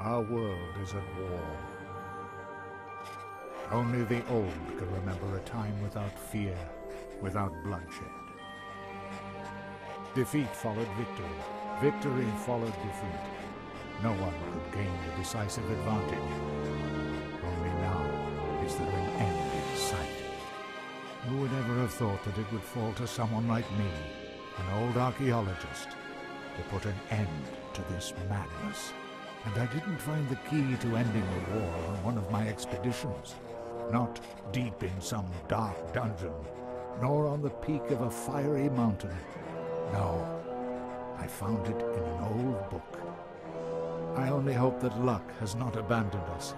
Our world is at war. Only the old can remember a time without fear, without bloodshed. Defeat followed victory. Victory followed defeat. No one could gain the decisive advantage. Only now is there an end in sight. Who would ever have thought that it would fall to someone like me, an old archaeologist, to put an end to this madness? And I didn't find the key to ending the war on one of my expeditions. Not deep in some dark dungeon, nor on the peak of a fiery mountain. No, I found it in an old book. I only hope that luck has not abandoned us.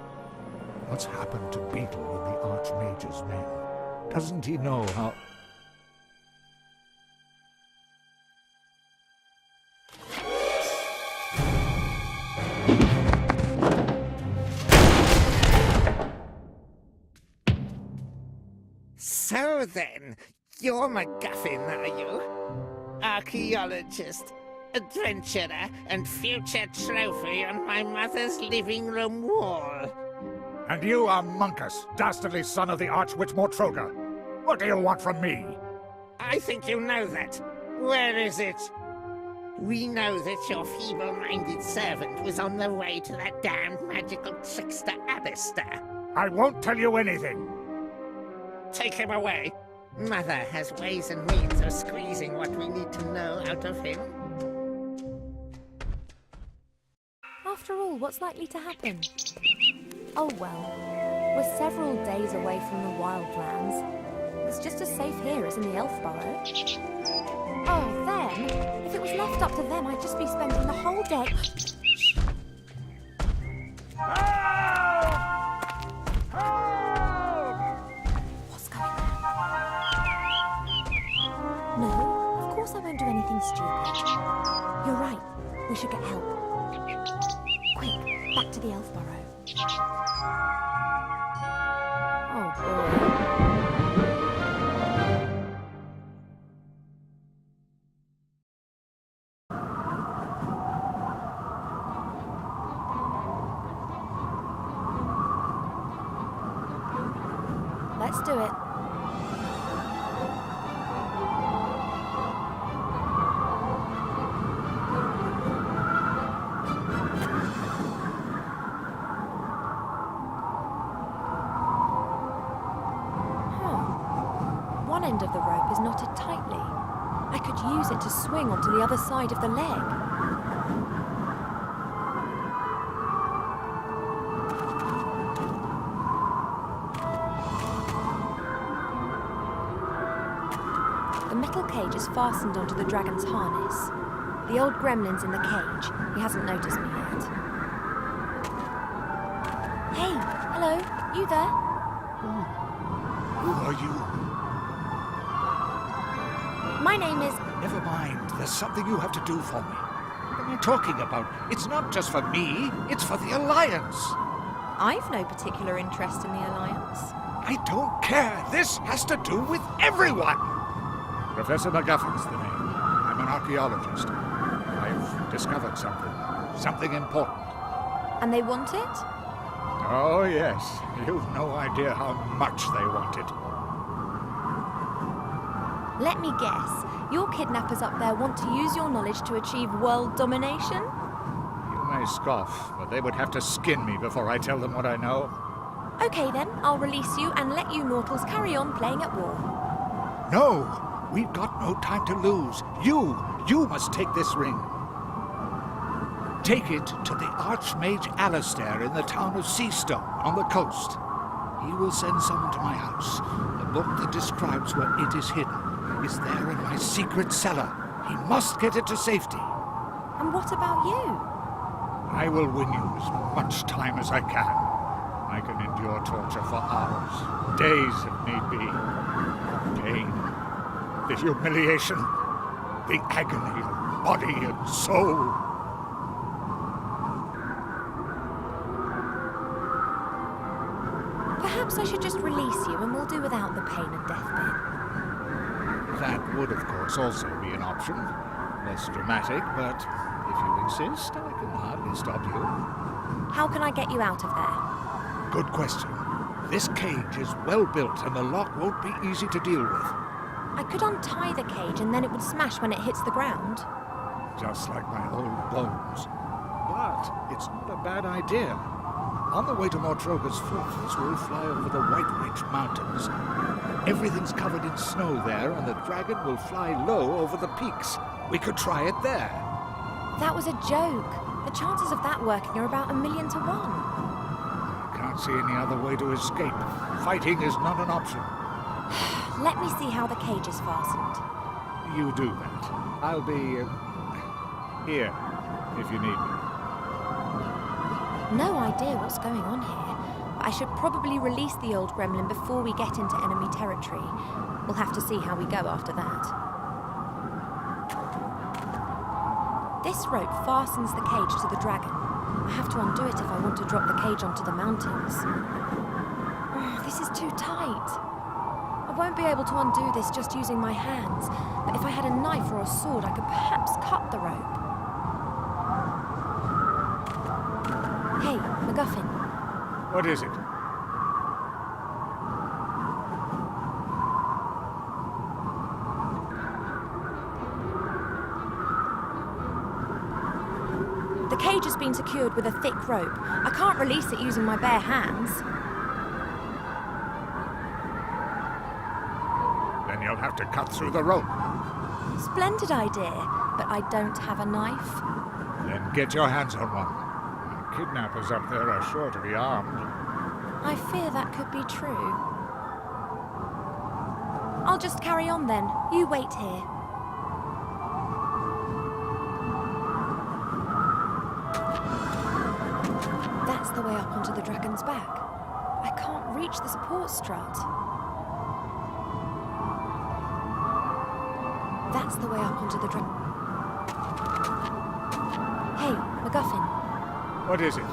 What's happened to Beetle and the Archmage's men? Doesn't he know how... So then, you're MacGuffin, are you? Archaeologist, adventurer, and future trophy on my mother's living room wall. And you are Monkus, dastardly son of the Archwitch Mortroga. What do you want from me? I think you know that. Where is it? We know that your feeble-minded servant was on the way to that damned magical trickster Alistair. I won't tell you anything. Take him away. Mother has ways and means of squeezing what we need to know out of him. After all, what's likely to happen? Oh well, we're several days away from the wildlands. It's just as safe here as in the elf burrow. Oh, then, if it was left up to them, I'd just be spending the whole day... What's going on? No, of course I won't do anything stupid. You're right, we should get help. Quick, back to the elf burrow. Oh boy. Let's do it. One end of the rope is knotted tightly. I could use it to swing onto the other side of the leg. The metal cage is fastened onto the dragon's harness. The old gremlin's in the cage. He hasn't noticed me yet. Hey, hello, you there? Who are you? My name is... Never mind. There's something you have to do for me. What are you talking about? It's not just for me. It's for the Alliance. I've no particular interest in the Alliance. I don't care. This has to do with everyone. Professor MacGuffin's the name. I'm an archaeologist. I've discovered something. Something important. And they want it? Oh, yes. You've no idea how much they want it. Let me guess. Your kidnappers up there want to use your knowledge to achieve world domination? You may scoff, but they would have to skin me before I tell them what I know. Okay then, I'll release you and let you mortals carry on playing at war. No! We've got no time to lose. You must take this ring. Take it to the Archmage Alistair in the town of Seastone on the coast. He will send someone to my house. The book that describes where it is hidden is there in my secret cellar. He must get it to safety. And what about you? I will win you as much time as I can. I can endure torture for hours, days if need be. Pain, the humiliation, the agony of body and soul. Perhaps I should just release you and we'll do without the pain and death bit. That would, of course, also be an option. Less dramatic, but if you insist, I can hardly stop you. How can I get you out of there? Good question. This cage is well built and the lock won't be easy to deal with. I could untie the cage and then it would smash when it hits the ground. Just like my old bones. But it's not a bad idea. On the way to Mortroga's fortress, we'll fly over the White Ridge Mountains. Everything's covered in snow there, and the dragon will fly low over the peaks. We could try it there. That was a joke. The chances of that working are about 1,000,000 to 1. I can't see any other way to escape. Fighting is not an option. Let me see how the cage is fastened. You do that. I'll be here if you need me. No idea what's going on here, but I should probably release the old gremlin before we get into enemy territory. We'll have to see how we go after that. This rope fastens the cage to the dragon. I have to undo it if I want to drop the cage onto the mountains. Oh, this is too tight. I won't be able to undo this just using my hands, but if I had a knife or a sword, I could perhaps cut the rope. Hey, MacGuffin. What is it? The cage has been secured with a thick rope. I can't release it using my bare hands. Then you'll have to cut through the rope. Splendid idea, but I don't have a knife. Then get your hands on one. The kidnappers up there are sure to be armed. I fear that could be true. I'll just carry on then. You wait here. That's the way up onto the dragon's back. I can't reach the support strut. That's the way up onto the dragon. Hey, MacGuffin. What is it?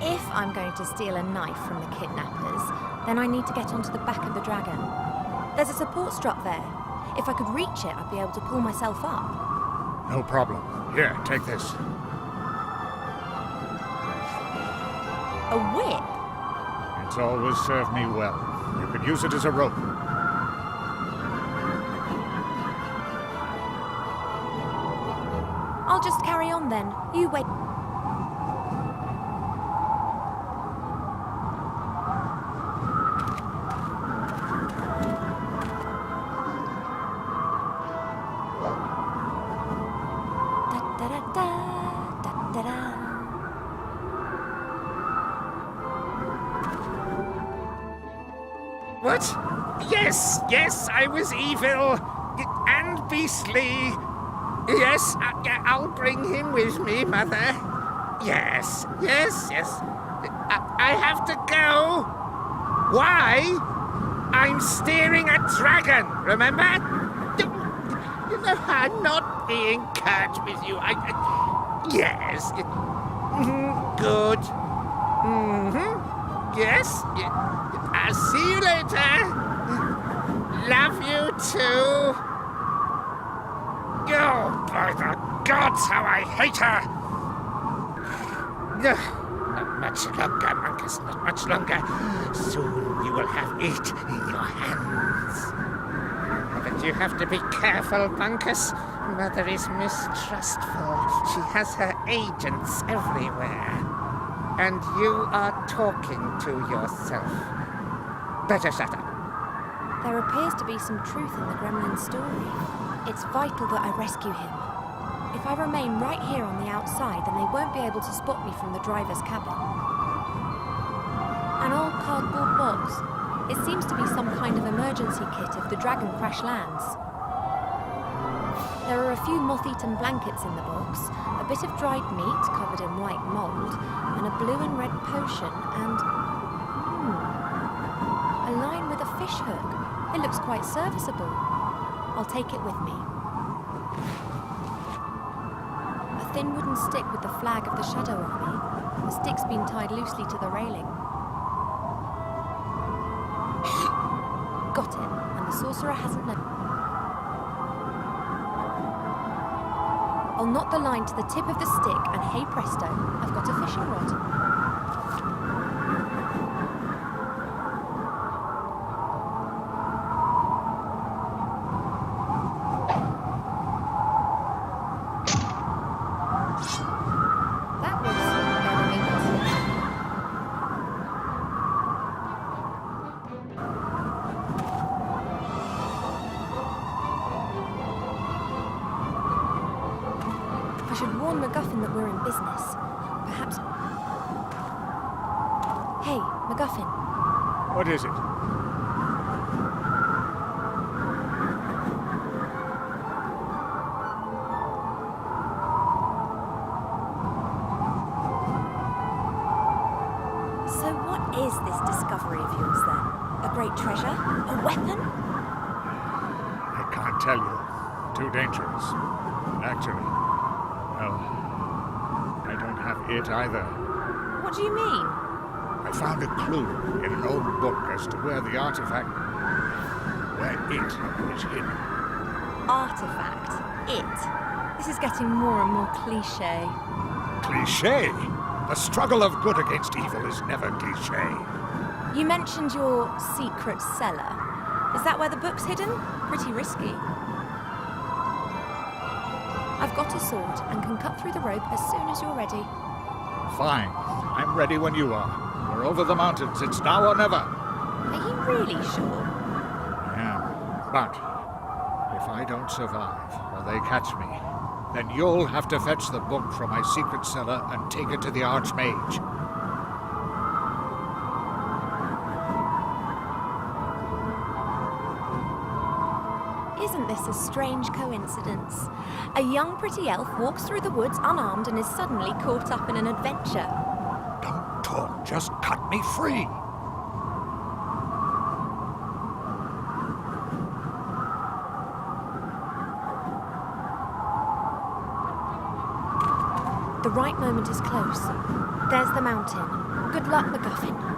If I'm going to steal a knife from the kidnappers, then I need to get onto the back of the dragon. There's a support strut there. If I could reach it, I'd be able to pull myself up. No problem. Here, take this. A whip? It's always served me well. You could use it as a rope. I'll just carry on then. You wait. What? Yes, I was evil and beastly. Yes, I'll bring him with me, Mother. Yes. I have to go. Why? I'm steering a dragon, remember? You know, I'm not being curt with you. Yes. Good. Yes. I'll see you later. Love you too. Oh, by the gods, how I hate her! Not much longer, Monkus, not much longer. Soon you will have it in your hands. But you have to be careful, Monkus. Mother is mistrustful. She has her agents everywhere. And you are talking to yourself. Better shut up. There appears to be some truth in the gremlin's story. It's vital that I rescue him. If I remain right here on the outside, then they won't be able to spot me from the driver's cabin. An old cardboard box. It seems to be some kind of emergency kit if the dragon crash lands. There are a few moth-eaten blankets in the box, a bit of dried meat covered in white mould, and a blue and red potion, and... a line with a fish hook. It looks quite serviceable. I'll take it with me. A thin wooden stick with the flag of the Shadow Army. The stick's been tied loosely to the railing. Got it, and the sorcerer hasn't known. A I'll knot the line to the tip of the stick and hey presto, I've got a fishing rod. I should warn MacGuffin that we're in business. Perhaps... Hey, MacGuffin. What is it? So what is this discovery of yours then? A great treasure? A weapon? I can't tell you. Too dangerous. Actually, well, I don't have it either. What do you mean? I found a clue in an old book as to where the artifact... where it is hidden. Artifact. It. This is getting more and more cliché. Cliché? The struggle of good against evil is never cliché. You mentioned your secret cellar. Is that where the book's hidden? Pretty risky. I've got a sword and can cut through the rope as soon as you're ready. Fine. I'm ready when you are. We're over the mountains. It's now or never. Are you really sure? I am. But if I don't survive or they catch me, then you'll have to fetch the book from my secret cellar and take it to the Archmage. Isn't this a strange coincidence? A young pretty elf walks through the woods unarmed and is suddenly caught up in an adventure. Don't talk. Just cut me free. The right moment is close. There's the mountain. Good luck, MacGuffin.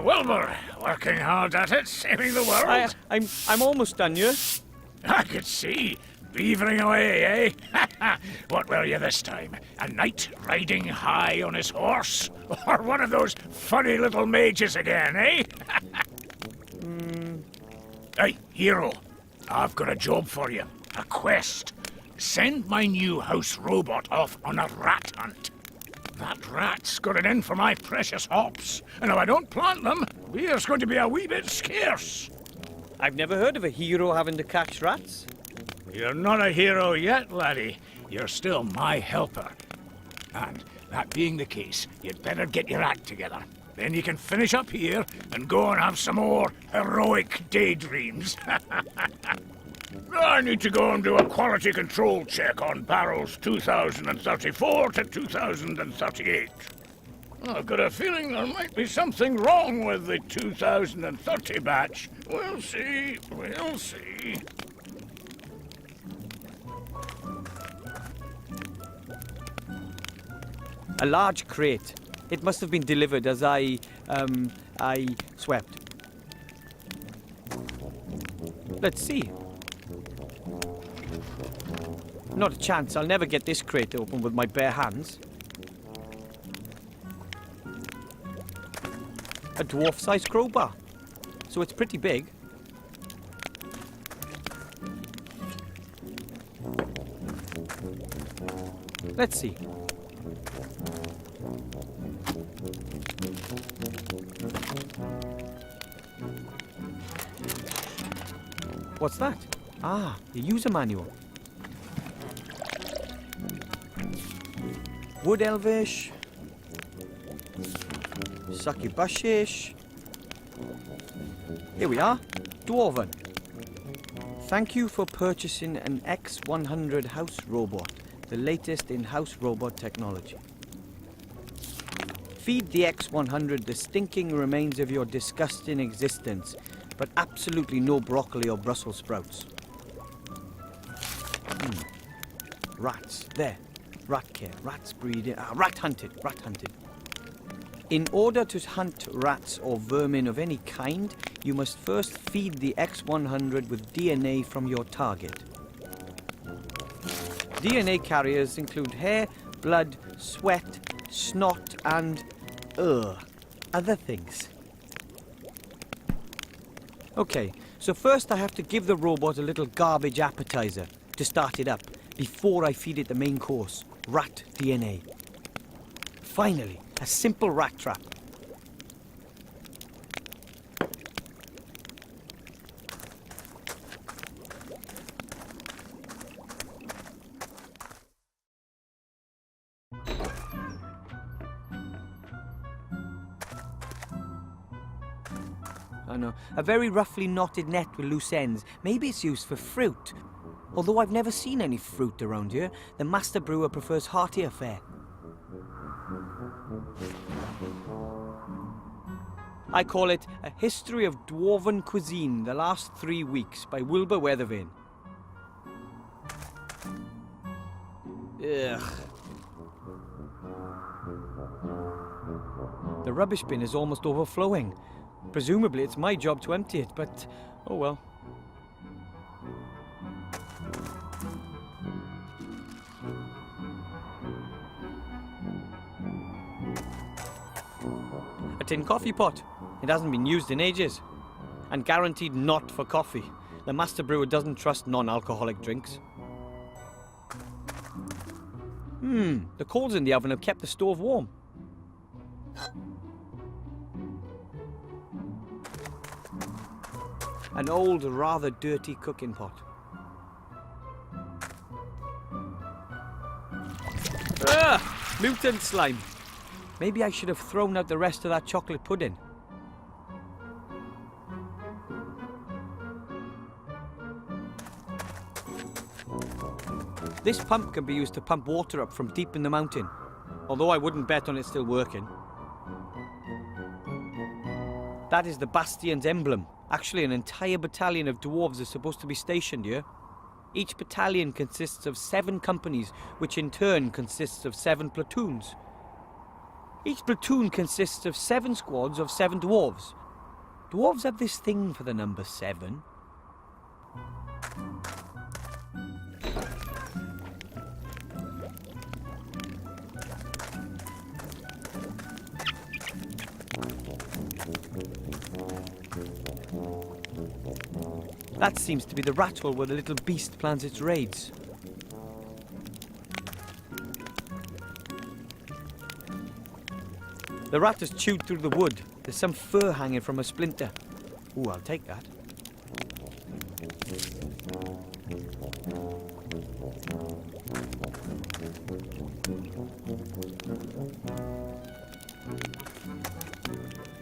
Wilbur, working hard at it, saving the world. I'm almost done, you. I could see. Beavering away, eh? What were you this time? A knight riding high on his horse? Or one of those funny little mages again, eh? Hey, hero. I've got a job for you. A quest. Send my new house robot off on a rat hunt. That rat's got it in for my precious hops, and if I don't plant them, beer's going to be a wee bit scarce. I've never heard of a hero having to catch rats. You're not a hero yet, laddie. You're still my helper. And that being the case, you'd better get your act together. Then you can finish up here and go and have some more heroic daydreams. I need to go and do a quality control check on barrels 2034 to 2038. I've got a feeling there might be something wrong with the 2030 batch. We'll see, we'll see. A large crate. It must have been delivered as I swept. Let's see. Not a chance. I'll never get this crate open with my bare hands. A dwarf-sized crowbar. So it's pretty big. Let's see. What's that? Ah, the user manual. Wood elvish. Succubushish. Here we are. Dwarven. Thank you for purchasing an X100 house robot, the latest in house robot technology. Feed the X100 the stinking remains of your disgusting existence, but absolutely no broccoli or Brussels sprouts. Rats. There. Rat care. Rats breeding. Rat hunted. Rat hunted. In order to hunt rats or vermin of any kind, you must first feed the X100 with DNA from your target. DNA carriers include hair, blood, sweat, snot, and other things. Okay, so first I have to give the robot a little garbage appetizer to start it up before I feed it the main course, rat DNA. Finally, a simple rat trap. I know. A very roughly knotted net with loose ends. Maybe it's used for fruit. Although I've never seen any fruit around here, the master brewer prefers heartier fare. I call it A History of Dwarven Cuisine, the Last 3 Weeks by Wilbur Weathervane. Ugh. The rubbish bin is almost overflowing. Presumably it's my job to empty it, but oh well. A tin coffee pot. It hasn't been used in ages. And guaranteed not for coffee. The master brewer doesn't trust non-alcoholic drinks. The coals in the oven have kept the stove warm. An old, rather dirty cooking pot. Mutant slime. Maybe I should have thrown out the rest of that chocolate pudding. This pump can be used to pump water up from deep in the mountain, although I wouldn't bet on it still working. That is the Bastion's emblem. Actually, an entire battalion of dwarves is supposed to be stationed here. Each battalion consists of 7 companies, which in turn consists of 7 platoons. Each platoon consists of 7 squads of 7 dwarves. Dwarves have this thing for the number 7. That seems to be the rat hole where the little beast plans its raids. The rat has chewed through the wood. There's some fur hanging from a splinter. Ooh, I'll take that.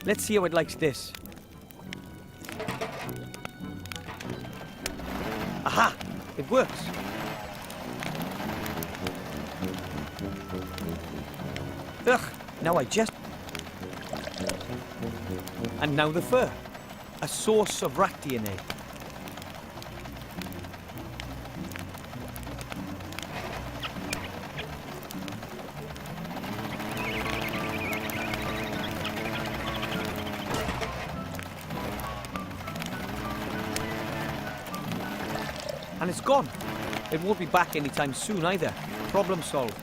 Let's see how it likes this. Aha! It works. Ugh! Now I just... And now the fur. A source of rat DNA. And it's gone. It won't be back anytime soon either. Problem solved.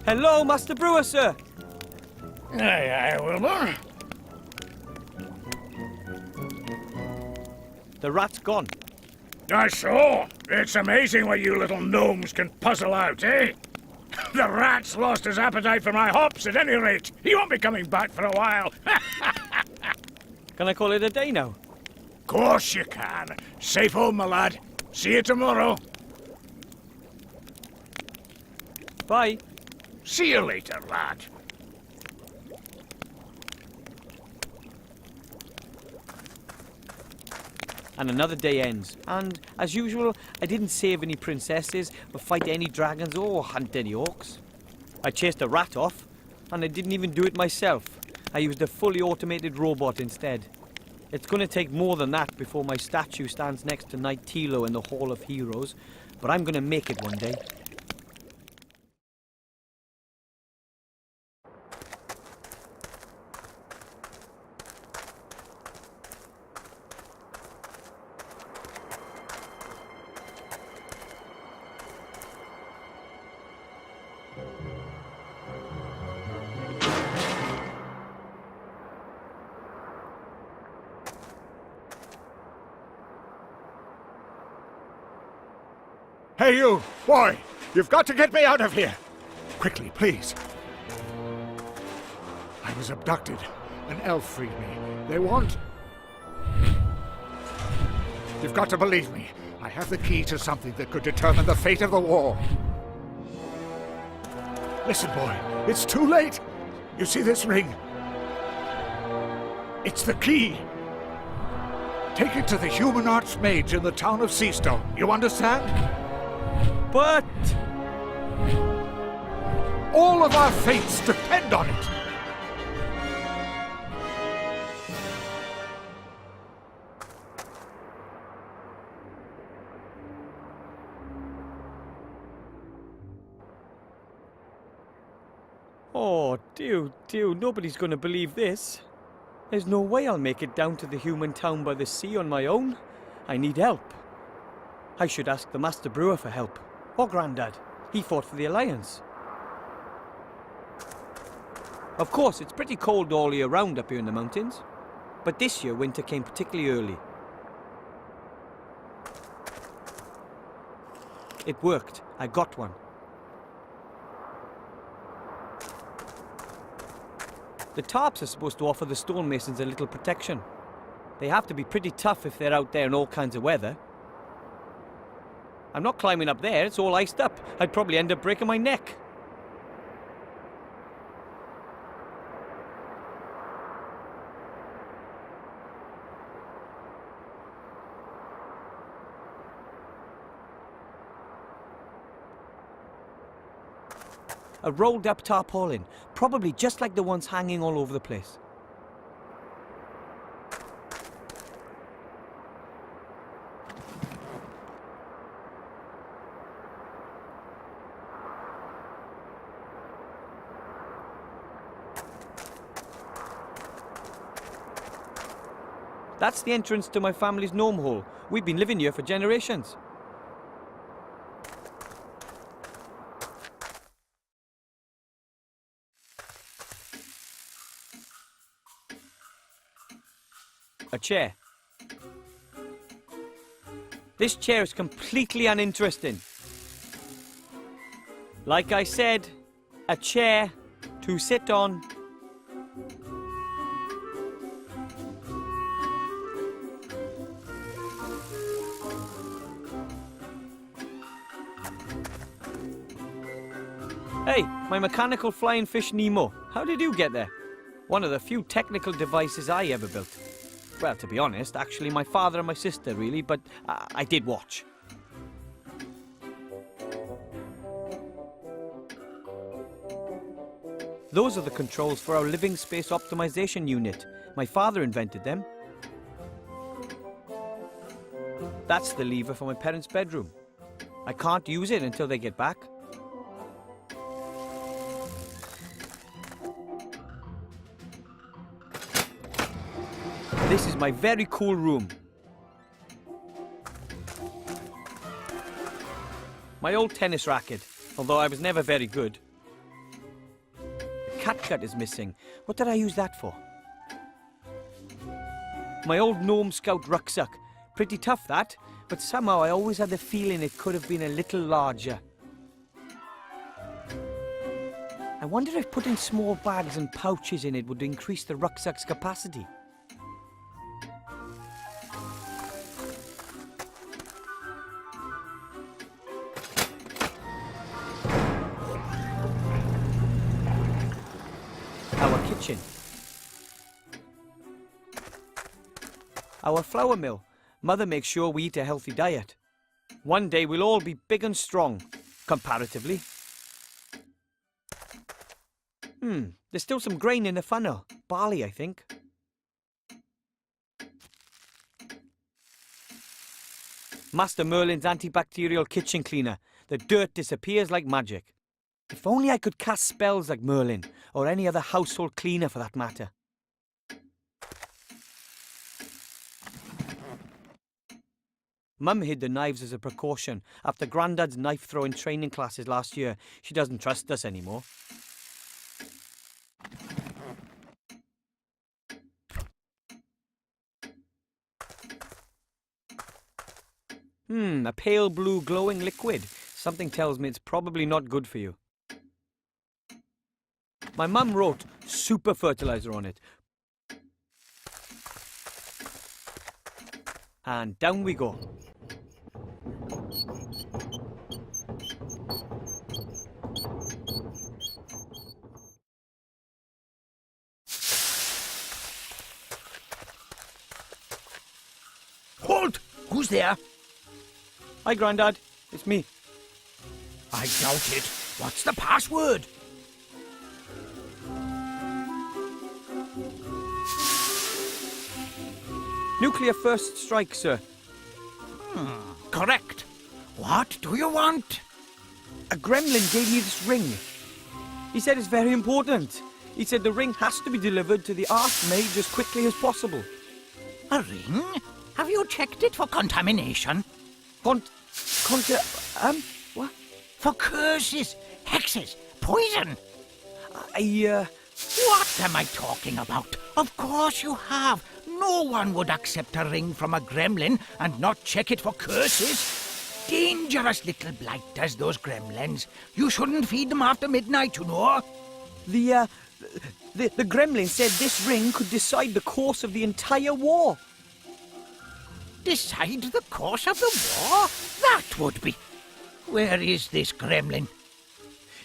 Hello, Master Brewer, sir. Aye, Wilbur. The rat's gone. I saw. It's amazing what you little gnomes can puzzle out, eh? The rat's lost his appetite for my hops at any rate. He won't be coming back for a while. Can I call it a day now? Course you can. Safe home, my lad. See you tomorrow. Bye. See you later, lad. And another day ends. And, as usual, I didn't save any princesses, or fight any dragons, or hunt any orcs. I chased a rat off, and I didn't even do it myself. I used a fully automated robot instead. It's going to take more than that before my statue stands next to Knight Tilo in the Hall of Heroes, but I'm going to make it one day. Hey, you! Boy! You've got to get me out of here! Quickly, please. I was abducted. An elf freed me. They want... You've got to believe me. I have the key to something that could determine the fate of the war. Listen, boy. It's too late. You see this ring? It's the key. Take it to the human archmage in the town of Seastone. You understand? But... all of our fates depend on it. Oh, dear, nobody's going to believe this. There's no way I'll make it down to the human town by the sea on my own. I need help. I should ask the Master Brewer for help. Or Grandad. He fought for the Alliance. Of course, it's pretty cold all year round up here in the mountains. But this year, winter came particularly early. It worked. I got one. The tarps are supposed to offer the stonemasons a little protection. They have to be pretty tough if they're out there in all kinds of weather. I'm not climbing up there, it's all iced up. I'd probably end up breaking my neck. A rolled up tarpaulin, probably just like the ones hanging all over the place. That's the entrance to my family's gnome hole. We've been living here for generations. A chair. This chair is completely uninteresting. Like I said, a chair to sit on. Hey, my mechanical flying fish Nemo. How did you get there? One of the few technical devices I ever built. Well, to be honest, actually my father and my sister really, but I did watch. Those are the controls for our living space optimization unit. My father invented them. That's the lever for my parents' bedroom. I can't use it until they get back. This is my very cool room. My old tennis racket, although I was never very good. The catgut is missing. What did I use that for? My old Gnome Scout rucksack. Pretty tough that, but somehow I always had the feeling it could have been a little larger. I wonder if putting small bags and pouches in it would increase the rucksack's capacity. Our kitchen. Our flour mill. Mother makes sure we eat a healthy diet. One day we'll all be big and strong, comparatively. There's still some grain in the funnel. Barley, I think. Master Merlin's antibacterial kitchen cleaner. The dirt disappears like magic. If only I could cast spells like Merlin, or any other household cleaner for that matter. Mum hid the knives as a precaution. After Grandad's knife-throwing training classes last year, she doesn't trust us anymore. A pale blue glowing liquid. Something tells me it's probably not good for you. My mum wrote super fertilizer on it. And down we go. Halt! Who's there? Hi, Grandad. It's me. I doubt it. What's the password? Nuclear first strike, sir. Correct. What do you want? A gremlin gave me this ring. He said it's very important. He said the ring has to be delivered to the Archmage as quickly as possible. A ring? Have you checked it for contamination? What? For curses, hexes, poison. What am I talking about? Of course you have. No one would accept a ring from a gremlin and not check it for curses. Dangerous little blighters, those gremlins. You shouldn't feed them after midnight, you know. The gremlin said this ring could decide the course of the entire war. Decide the course of the war? That would be. Where is this gremlin?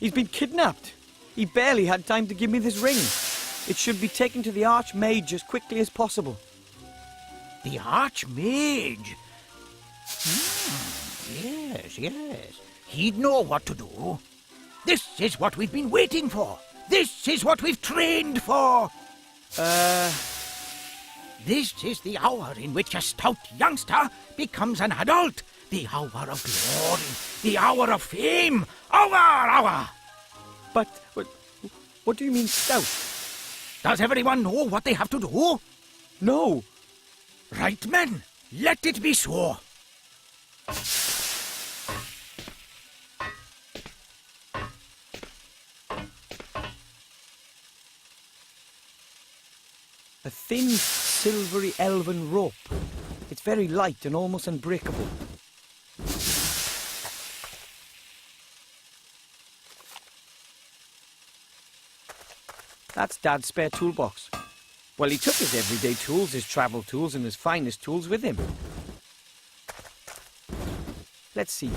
He's been kidnapped. He barely had time to give me this ring. It should be taken to the Archmage as quickly as possible. The Archmage? Yes. He'd know what to do. This is what we've been waiting for. This is what we've trained for. This is the hour in which a stout youngster becomes an adult. The hour of glory. The hour of fame. Hour! But what do you mean stout? Does everyone know what they have to do? No. Right, men. Let it be so. A thin, silvery elven rope. It's very light and almost unbreakable. That's Dad's spare toolbox. Well, he took his everyday tools, his travel tools, and his finest tools with him. Let's see.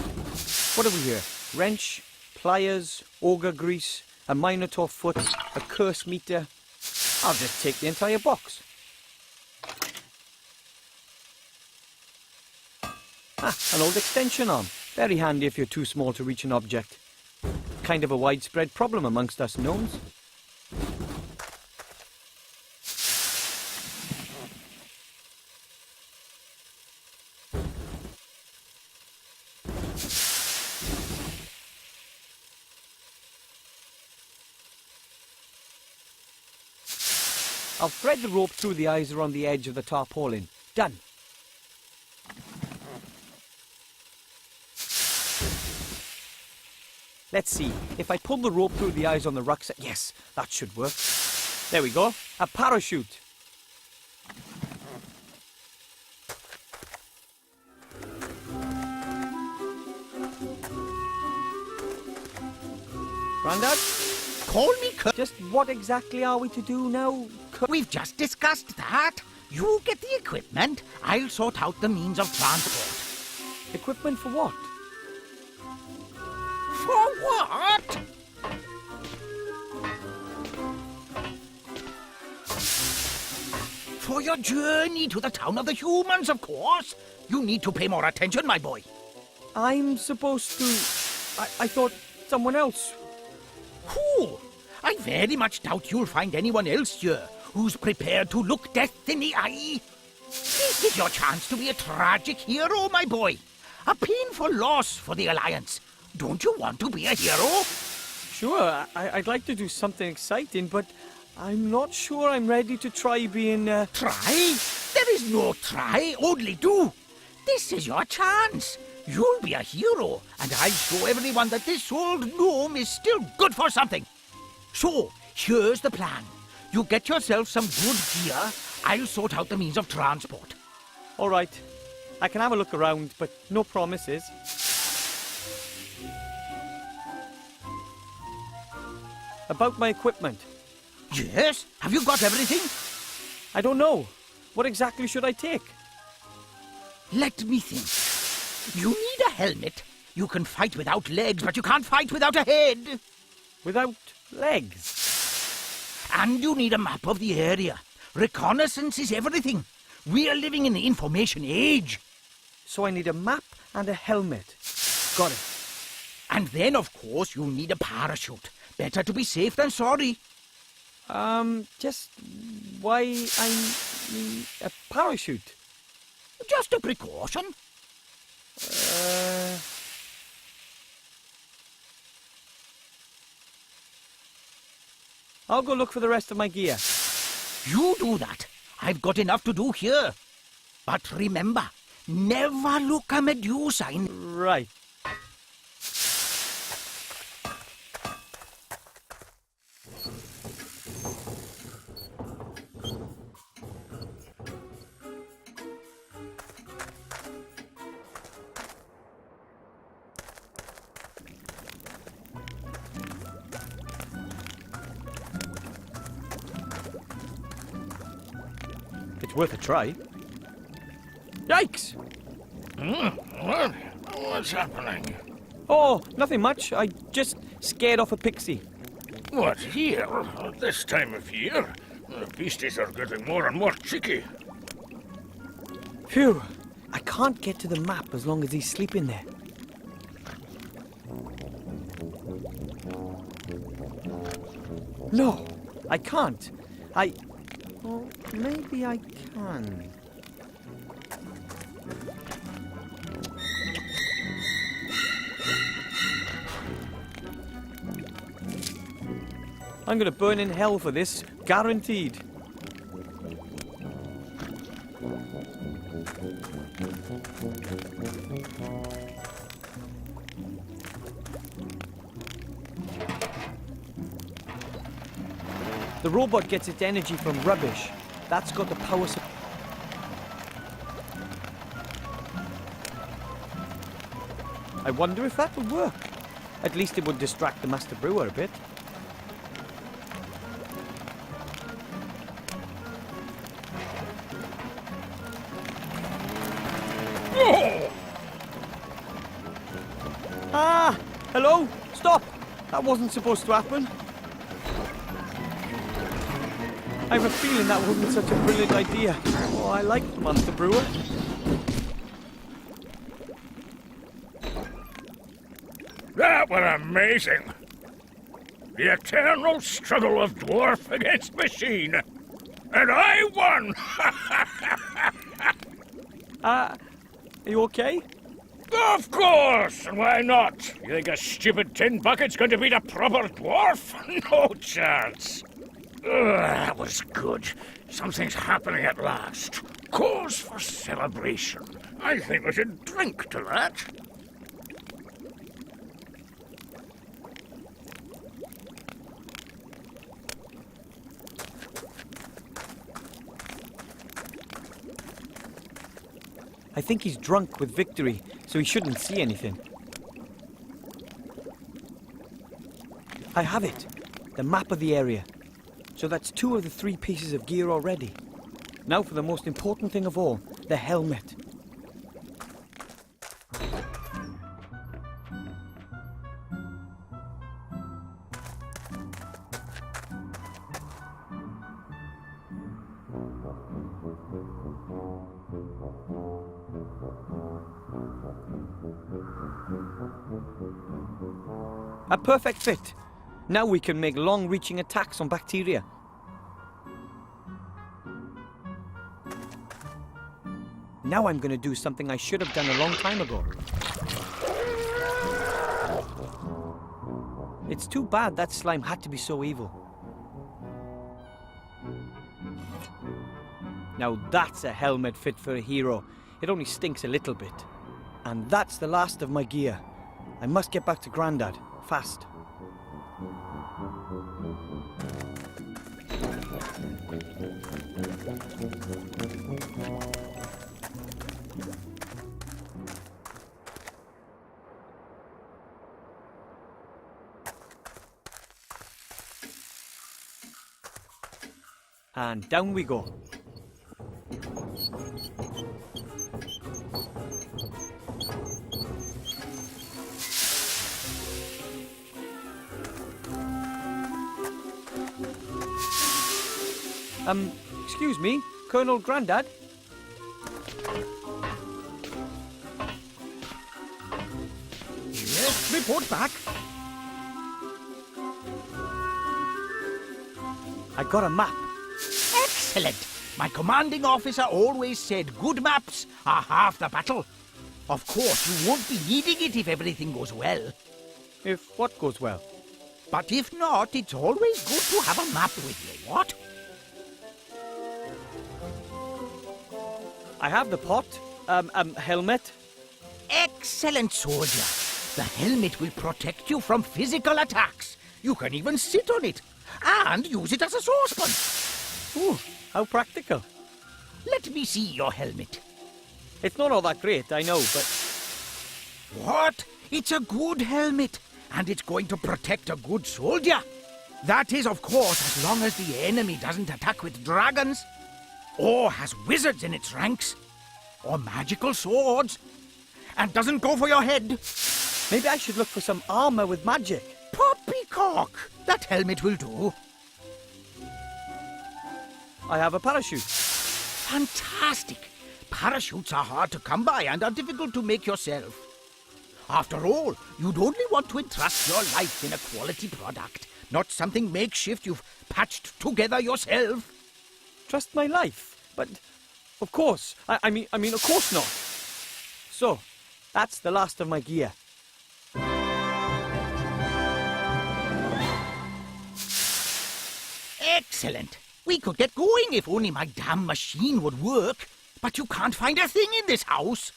What have we here? Wrench, pliers, auger grease, a minotaur foot, a curse meter. I'll just take the entire box. Ah, an old extension arm. Very handy if you're too small to reach an object. Kind of a widespread problem amongst us gnomes. I'll thread the rope through the eyes around the edge of the tarpaulin. Done. Let's see. If I pull the rope through the eyes on the rucksack... Yes, that should work. There we go. A parachute. Grandad? Call me Just what exactly are we to do now? We've just discussed that. You get the equipment, I'll sort out the means of transport. Equipment for what? For what? For your journey to the town of the humans, of course. You need to pay more attention, my boy. I'm supposed to... I thought someone else... Who? I very much doubt you'll find anyone else here who's prepared to look death in the eye. This is your chance to be a tragic hero, my boy. A painful loss for the Alliance. Don't you want to be a hero? Sure, I'd like to do something exciting, but I'm not sure I'm ready to try being... Try? There is no try, only do. This is your chance. You'll be a hero, and I'll show everyone that this old gnome is still good for something. So, here's the plan. You get yourself some good gear, I'll sort out the means of transport. All right. I can have a look around, but no promises. About my equipment. Yes? Have you got everything? I don't know. What exactly should I take? Let me think. You need a helmet. You can fight without legs, but you can't fight without a head. Without legs? And you need a map of the area. Reconnaissance is everything. We're living in the information age. So I need a map and a helmet. Got it. And then, of course, you need a parachute. Better to be safe than sorry. Just why I need a parachute? Just a precaution. I'll go look for the rest of my gear. You do that. I've got enough to do here. But remember, never look a Medusa in... Right. It's worth a try. Yikes! What's happening? Oh, nothing much. I just scared off a pixie. What, here? At this time of year? The beasties are getting more and more cheeky. Phew. I can't get to the map as long as he's sleeping there. No, I can't. Well, maybe I can. I'm gonna burn in hell for this, guaranteed. The robot gets its energy from rubbish. That's got the power supply. I wonder if that would work. At least it would distract the Master Brewer a bit. Hello? Stop! That wasn't supposed to happen. I have a feeling that wasn't such a brilliant idea. Oh, I like the Master Brewer. That was amazing. The eternal struggle of dwarf against machine. And I won! Are you okay? Of course! And why not? You think a stupid tin bucket's going to beat a proper dwarf? No chance. That was good. Something's happening at last. Cause for celebration. I think we should drink to that. I think he's drunk with victory, so he shouldn't see anything. I have it. The map of the area. So that's 2 of the 3 pieces of gear already. Now for the most important thing of all, the helmet. A perfect fit. Now we can make long-reaching attacks on bacteria. Now I'm going to do something I should have done a long time ago. It's too bad that slime had to be so evil. Now that's a helmet fit for a hero. It only stinks a little bit. And that's the last of my gear. I must get back to Grandad, fast. And down we go. Excuse me, Colonel Grandad? Yes, report back. I got a map. Excellent. My commanding officer always said good maps are half the battle. Of course, you won't be needing it if everything goes well. If what goes well? But if not, it's always good to have a map with you, what? I have the pot, helmet. Excellent, soldier. The helmet will protect you from physical attacks. You can even sit on it and use it as a saucepan. Ooh, how practical. Let me see your helmet. It's not all that great, I know, but... What? It's a good helmet, and it's going to protect a good soldier. That is, of course, as long as the enemy doesn't attack with dragons, or has wizards in its ranks, or magical swords, and doesn't go for your head. Maybe I should look for some armor with magic. Poppycock! That helmet will do. I have a parachute. Fantastic! Parachutes are hard to come by and are difficult to make yourself. After all, you'd only want to entrust your life in a quality product, not something makeshift you've patched together yourself. Trust my life? But, of course. I mean, of course not. So, that's the last of my gear. Excellent. We could get going if only my damn machine would work. But you can't find a thing in this house.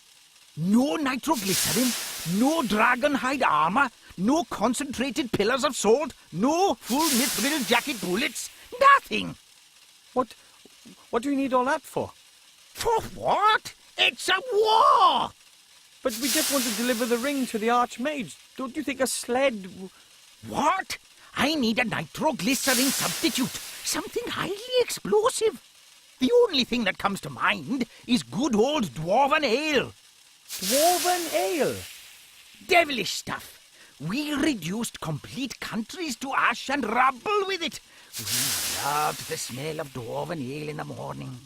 No nitroglycerin, no dragonhide armor, no concentrated pillars of salt, no full mithril jacket bullets, nothing. What do you need all that for? For what? It's a war! But we just want to deliver the ring to the Archmage. Don't you think a sled... What? I need a nitroglycerin substitute. Something highly explosive. The only thing that comes to mind is good old dwarven ale. Dwarven ale? Devilish stuff. We reduced complete countries to ash and rubble with it. We loved the smell of dwarven ale in the morning.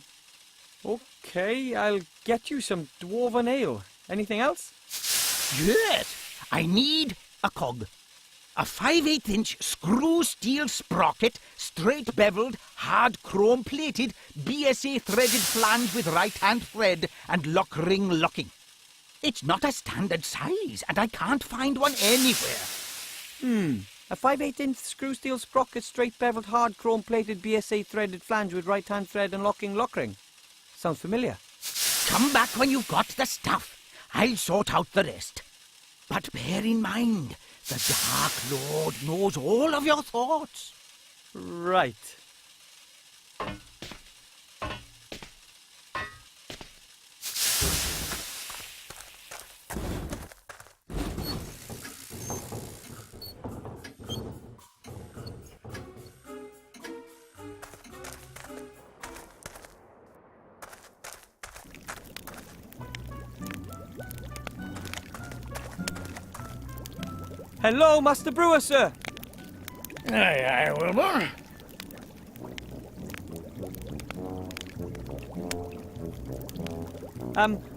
Okay, I'll get you some dwarven ale. Anything else? Yes, I need a cog. A 5/8-inch screw steel sprocket, straight beveled, hard chrome plated, BSA threaded flange with right-hand thread and lock ring locking. It's not a standard size, and I can't find one anywhere. A 5/8-inch screw steel sprocket, straight beveled, hard chrome plated, BSA threaded flange with right-hand thread and locking lock ring. Sounds familiar. Come back when you've got the stuff. I'll sort out the rest. But bear in mind, the Dark Lord knows all of your thoughts. Right. Hello, Master Brewer, sir. Aye, Wilbur.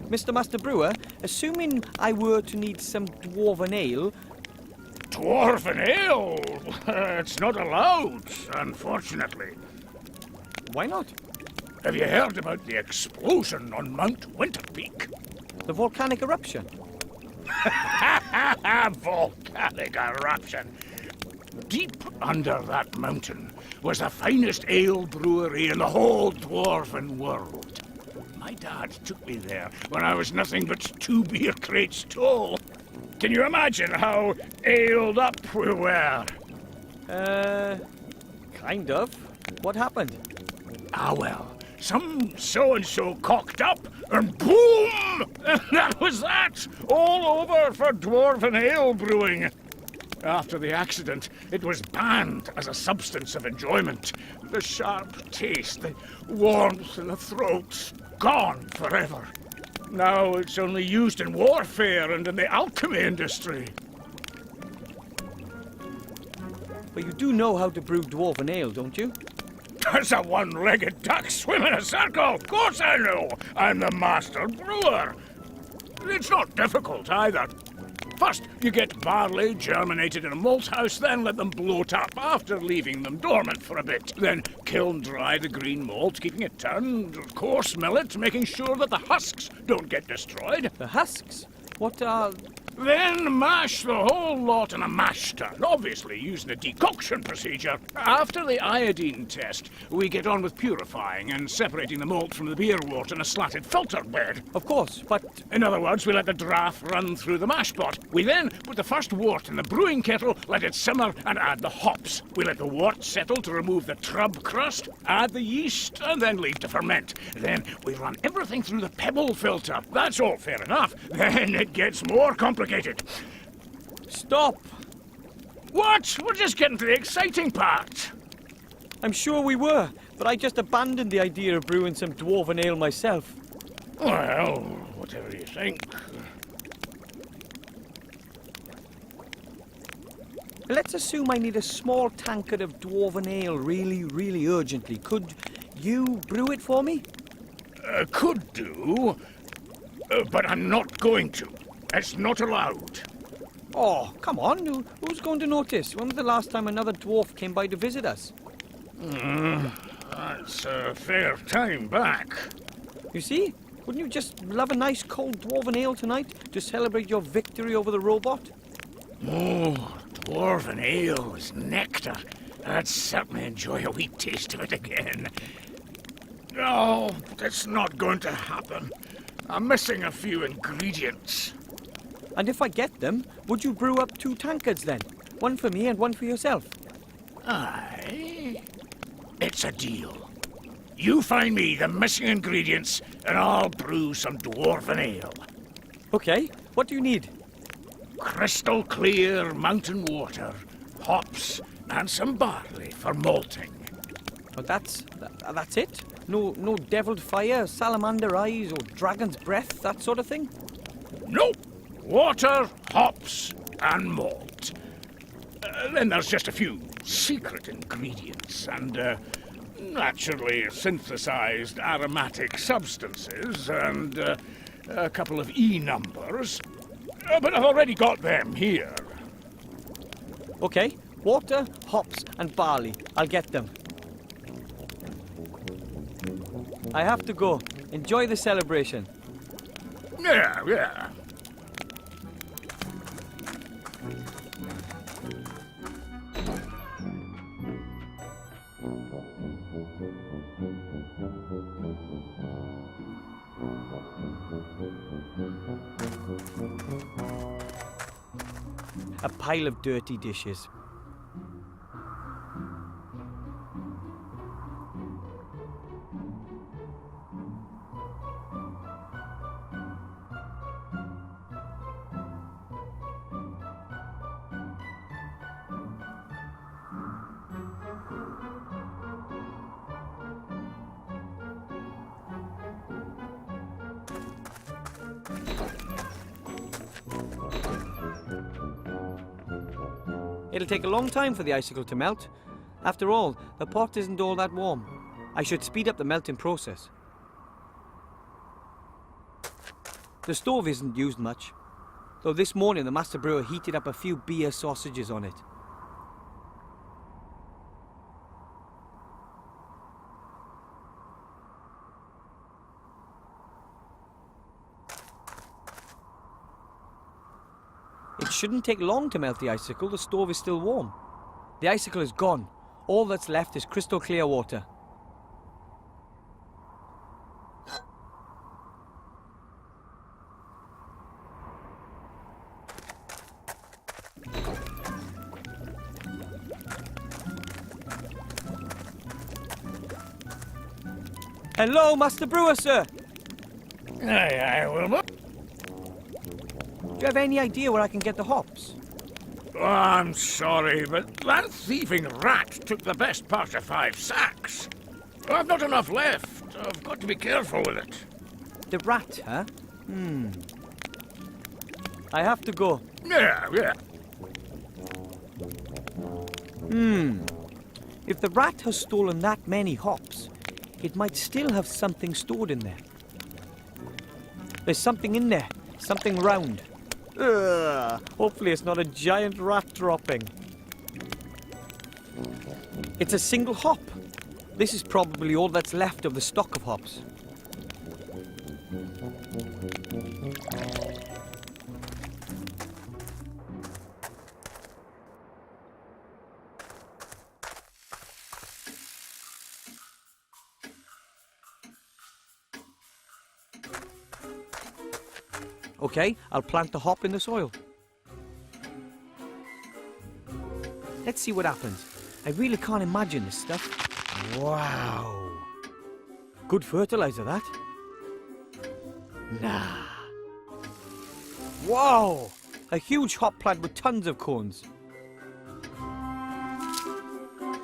Mr. Master Brewer, assuming I were to need some dwarven ale, Dwarven ale? It's not allowed, unfortunately. why not? Have you heard about the explosion on Mount Winterpeak? The volcanic eruption. Volcanic eruption. Deep under that mountain was the finest ale brewery in the whole dwarven world. My dad took me there when I was nothing but 2 beer crates tall. Can you imagine how aled up we were? Kind of. What happened? Ah, well, some so-and-so cocked up, and boom! And that was that! All over for dwarven ale brewing. After the accident, it was banned as a substance of enjoyment. The sharp taste, the warmth in the throat, gone forever. Now it's only used in warfare and in the alchemy industry. But you do know how to brew dwarven ale, don't you? Does a one-legged duck swim in a circle? Of course I know. I'm the master brewer. It's not difficult either. First, you get barley germinated in a malt house, then let them bloat up after leaving them dormant for a bit. Then kiln dry the green malt, keeping it turned, coarse mill it, making sure that the husks don't get destroyed. The husks? What are... Then mash the whole lot in a mash tun, obviously using a decoction procedure. After the iodine test, we get on with purifying and separating the malt from the beer wort in a slatted filter bed. Of course, but... In other words, we let the draff run through the mash pot. We then put the first wort in the brewing kettle, let it simmer, and add the hops. We let the wort settle to remove the trub crust, add the yeast, and then leave to ferment. Then we run everything through the pebble filter. That's all fair enough. Then it gets more complicated. Stop! What? We're just getting to the exciting part. I'm sure we were, but I just abandoned the idea of brewing some dwarven ale myself. Well, whatever you think. Let's assume I need a small tankard of dwarven ale really, really urgently. Could you brew it for me? Could do, but I'm not going to. It's not allowed. Oh, come on. Who's going to notice? When was the last time another dwarf came by to visit us? That's a fair time back. You see? Wouldn't you just love a nice cold dwarven ale tonight to celebrate your victory over the robot? Oh, dwarven ale is nectar. I'd certainly enjoy a wee taste of it again. No, it's not going to happen. I'm missing a few ingredients. And if I get them, would you brew up 2 tankards then? One for me and one for yourself. Aye. It's a deal. You find me the missing ingredients, and I'll brew some dwarven ale. Okay, what do you need? Crystal clear mountain water, hops, and some barley for malting. Oh, that's it? No deviled fire, salamander eyes, or dragon's breath, that sort of thing? Nope. Water, hops, and malt. Then there's just a few secret ingredients and naturally synthesized aromatic substances and a couple of E numbers. But I've already got them here. Okay, water, hops, and barley. I'll get them. I have to go. Enjoy the celebration. Yeah. A pile of dirty dishes. It'll take a long time for the icicle to melt. After all, the pot isn't all that warm. I should speed up the melting process. The stove isn't used much, though this morning the master brewer heated up a few beer sausages on it. It shouldn't take long to melt the icicle. The stove is still warm. The icicle is gone. All that's left is crystal clear water. Hello, Master Brewer, sir. Aye, Wilmot. Do you have any idea where I can get the hops? Oh, I'm sorry, but that thieving rat took the best part of 5 sacks. I've not enough left. I've got to be careful with it. The rat, huh? I have to go. Yeah. If the rat has stolen that many hops, it might still have something stored in there. There's something in there. Something round. Hopefully it's not a giant rat dropping. It's a single hop. This is probably all that's left of the stock of hops. Okay, I'll plant the hop in the soil. Let's see what happens. I really can't imagine this stuff. Wow. Good fertilizer, that. Nah. Wow! A huge hop plant with tons of cones.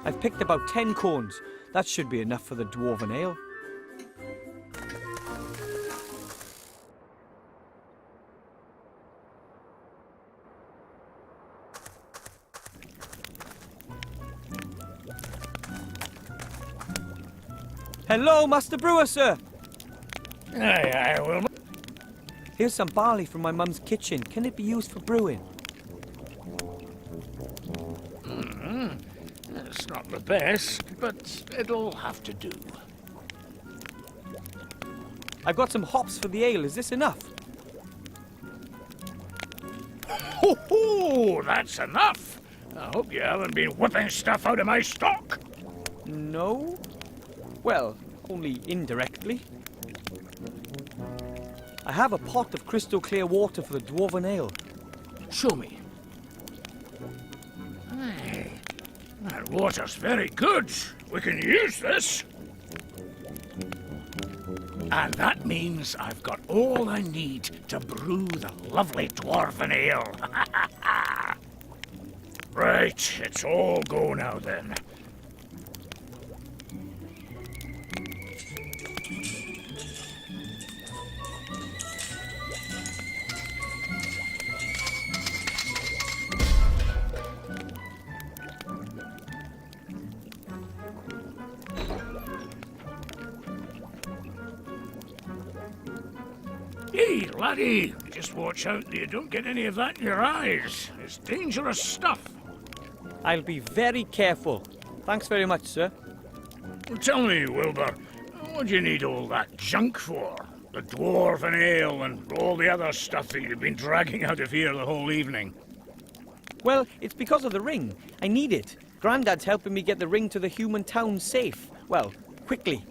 I've picked about 10 cones. That should be enough for the dwarven ale. Hello, Master Brewer, sir. Aye, Wilmot. Here's some barley from my mum's kitchen. Can it be used for brewing? It's not the best, but it'll have to do. I've got some hops for the ale. Is this enough? Ho! That's enough. I hope you haven't been whipping stuff out of my stock. No? Well, only indirectly. I have a pot of crystal clear water for the dwarven ale. Show me. Aye, that water's very good. We can use this. And that means I've got all I need to brew the lovely dwarven ale. Right, it's all go now then. Hey, laddie, just watch out that you don't get any of that in your eyes. It's dangerous stuff. I'll be very careful. Thanks very much, sir. Tell me, Wilbur, what do you need all that junk for? The dwarven ale and all the other stuff that you've been dragging out of here the whole evening. Well, it's because of the ring. I need it. Grandad's helping me get the ring to the human town safe. Well, quickly.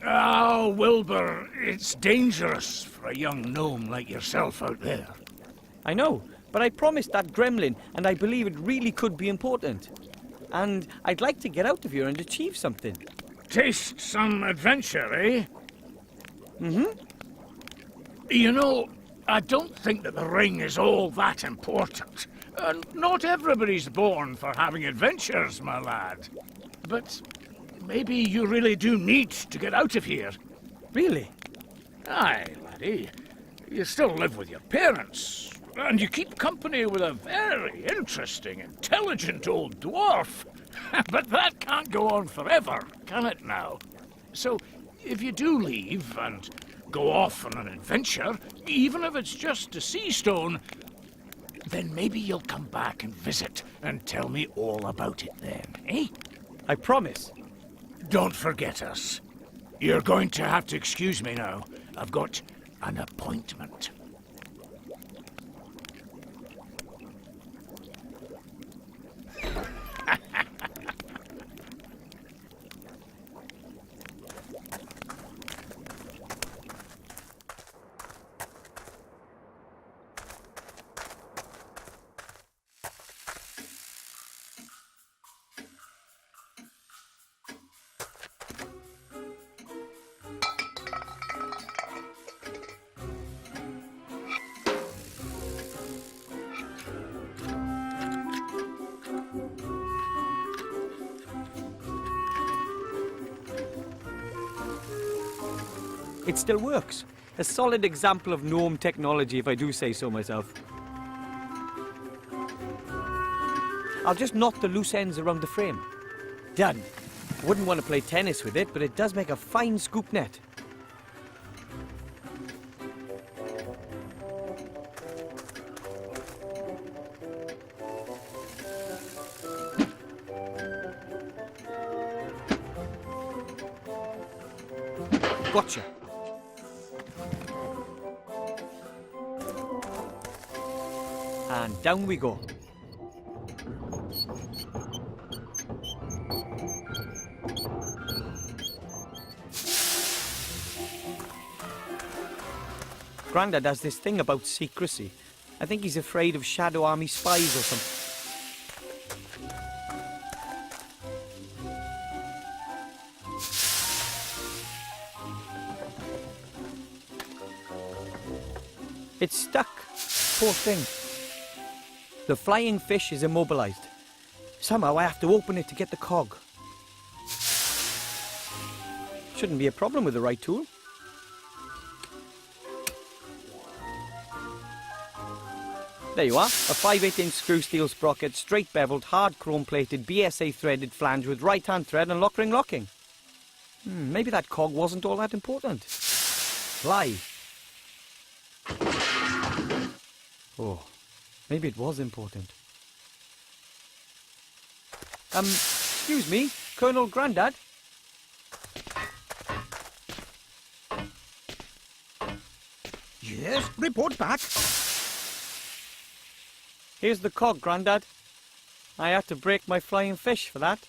Oh, Wilbur, it's dangerous for a young gnome like yourself out there. I know, but I promised that gremlin, and I believe it really could be important. And I'd like to get out of here and achieve something. Taste some adventure, eh? Mm-hmm. You know, I don't think that the ring is all that important. Not everybody's born for having adventures, my lad. But maybe you really do need to get out of here. Really? Aye, laddie. You still live with your parents, and you keep company with a very interesting, intelligent old dwarf. But that can't go on forever, can it now? So, if you do leave and go off on an adventure, even if it's just a sea stone, then maybe you'll come back and visit and tell me all about it then, eh? I promise. Don't forget us. You're going to have to excuse me now. I've got an appointment. It still works. A solid example of gnome technology, if I do say so myself. I'll just knot the loose ends around the frame. Done. Wouldn't want to play tennis with it, but it does make a fine scoop net. Gotcha. And down we go. Grandad has this thing about secrecy. I think he's afraid of Shadow Army spies or something. It's stuck. Poor thing. The flying fish is immobilized. Somehow I have to open it to get the cog. Shouldn't be a problem with the right tool. There you are, a 5/8" screw steel sprocket, straight beveled, hard chrome plated, BSA threaded flange with right hand thread and lock ring locking. Maybe that cog wasn't all that important. Fly. Oh, maybe it was important. Excuse me, Colonel Grandad? Yes, report back. Here's the cog, Grandad. I had to break my flying fish for that.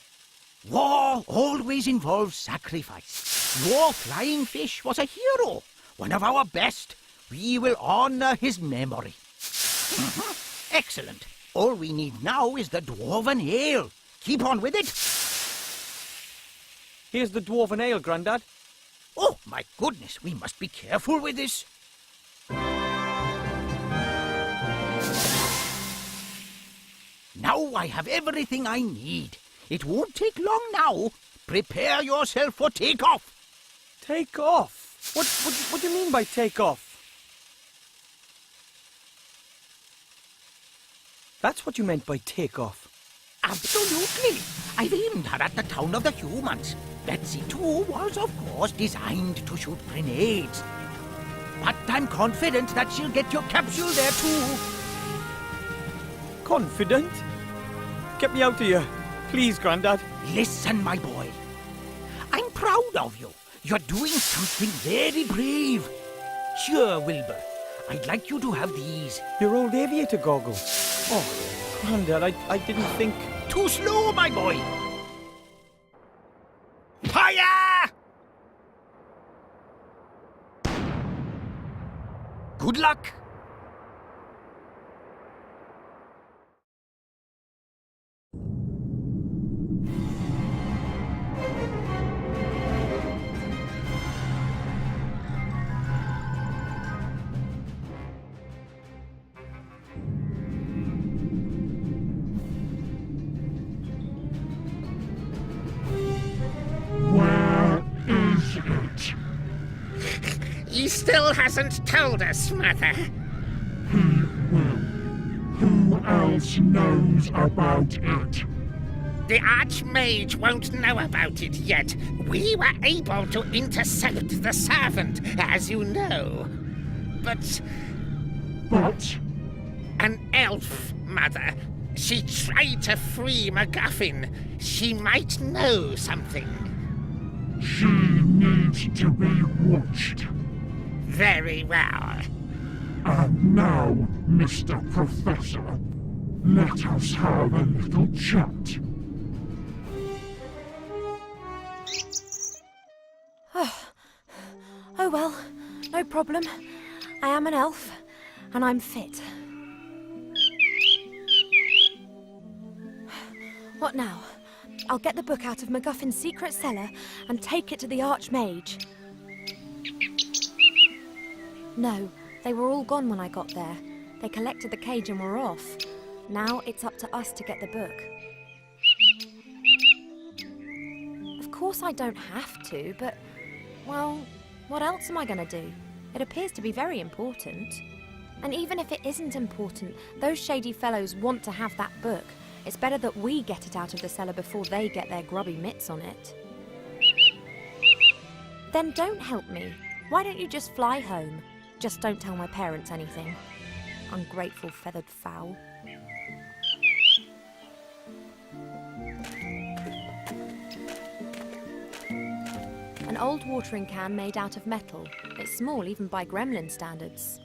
War always involves sacrifice. Your flying fish was a hero, one of our best. We will honor his memory. Excellent. All we need now is the dwarven ale. Keep on with it. Here's the dwarven ale, Grandad. Oh, my goodness, we must be careful with this. Now I have everything I need. It won't take long now. Prepare yourself for takeoff. Take off? What do you mean by take off? That's what you meant by take off. Absolutely. I've aimed her at the town of the humans. Betsy, too, was, of course, designed to shoot grenades. But I'm confident that she'll get your capsule there too. Confident? Get me out of here. Please, Grandad. Listen, my boy. I'm proud of you. You're doing something very brave. Sure, Wilbur. I'd like you to have these. Your old aviator goggles. Oh, Grandad, I didn't think... Too slow, my boy. Fire! Good luck. He still hasn't told us, Mother. He will. Who else knows about it? The Archmage won't know about it yet. We were able to intercept the servant, as you know. But an elf, Mother. She tried to free MacGuffin. She might know something. She needs to be watched. Very well. And now, Mr. Professor, let us have a little chat. Oh well, no problem. I am an elf, and I'm fit. What now? I'll get the book out of MacGuffin's secret cellar and take it to the Archmage. No, they were all gone when I got there. They collected the cage and were off. Now it's up to us to get the book. Of course I don't have to, but, well, what else am I going to do? It appears to be very important. And even if it isn't important, those shady fellows want to have that book. It's better that we get it out of the cellar before they get their grubby mitts on it. Then don't help me. Why don't you just fly home? Just don't tell my parents anything. Ungrateful feathered fowl. An old watering can made out of metal. It's small even by gremlin standards.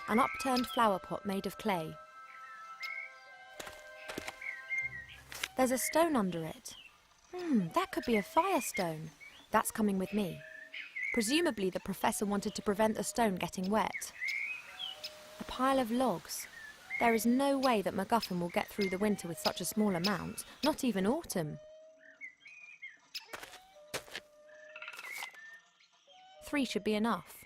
An upturned flower pot made of clay. There's a stone under it. That could be a firestone. That's coming with me. Presumably the professor wanted to prevent the stone getting wet. A pile of logs. There is no way that MacGuffin will get through the winter with such a small amount, not even autumn. 3 should be enough.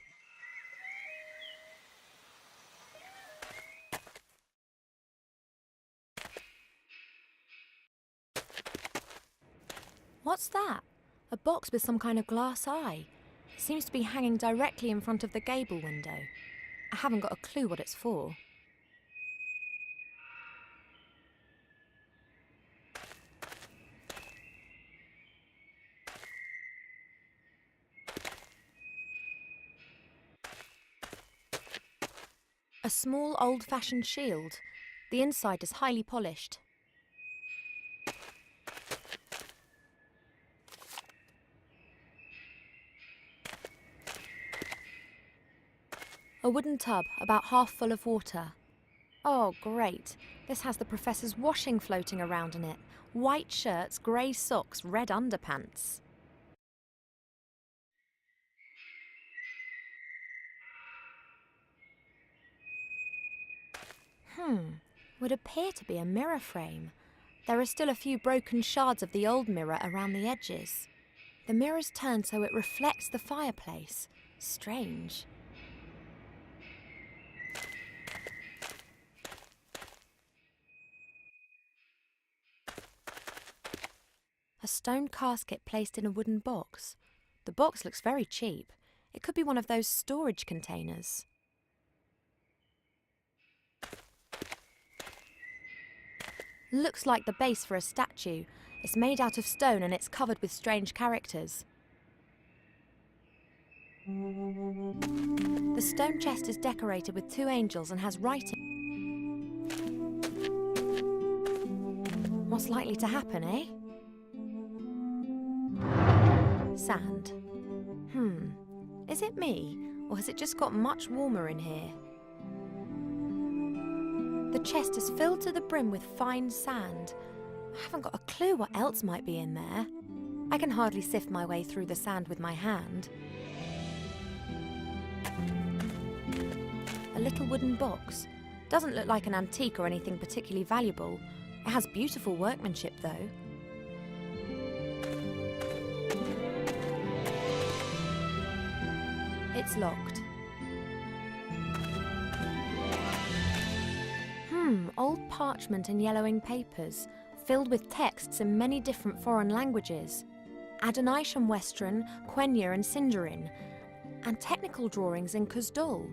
What's that? A box with some kind of glass eye. It seems to be hanging directly in front of the gable window. I haven't got a clue what it's for. A small old-fashioned shield. The inside is highly polished. A wooden tub, about half full of water. Oh, great. This has the professor's washing floating around in it. White shirts, grey socks, red underpants. Would appear to be a mirror frame. There are still a few broken shards of the old mirror around the edges. The mirror's turned so it reflects the fireplace. Strange. A stone casket placed in a wooden box. The box looks very cheap. It could be one of those storage containers. Looks like the base for a statue. It's made out of stone and it's covered with strange characters. The stone chest is decorated with 2 angels and has writing. What's likely to happen, eh? Sand. Is it me, or has it just got much warmer in here? The chest is filled to the brim with fine sand. I haven't got a clue what else might be in there. I can hardly sift my way through the sand with my hand. A little wooden box. Doesn't look like an antique or anything particularly valuable. It has beautiful workmanship, though. It's locked. Old parchment and yellowing papers, filled with texts in many different foreign languages. Adonisham Western, Quenya and Sindarin, and technical drawings in Kuzdul.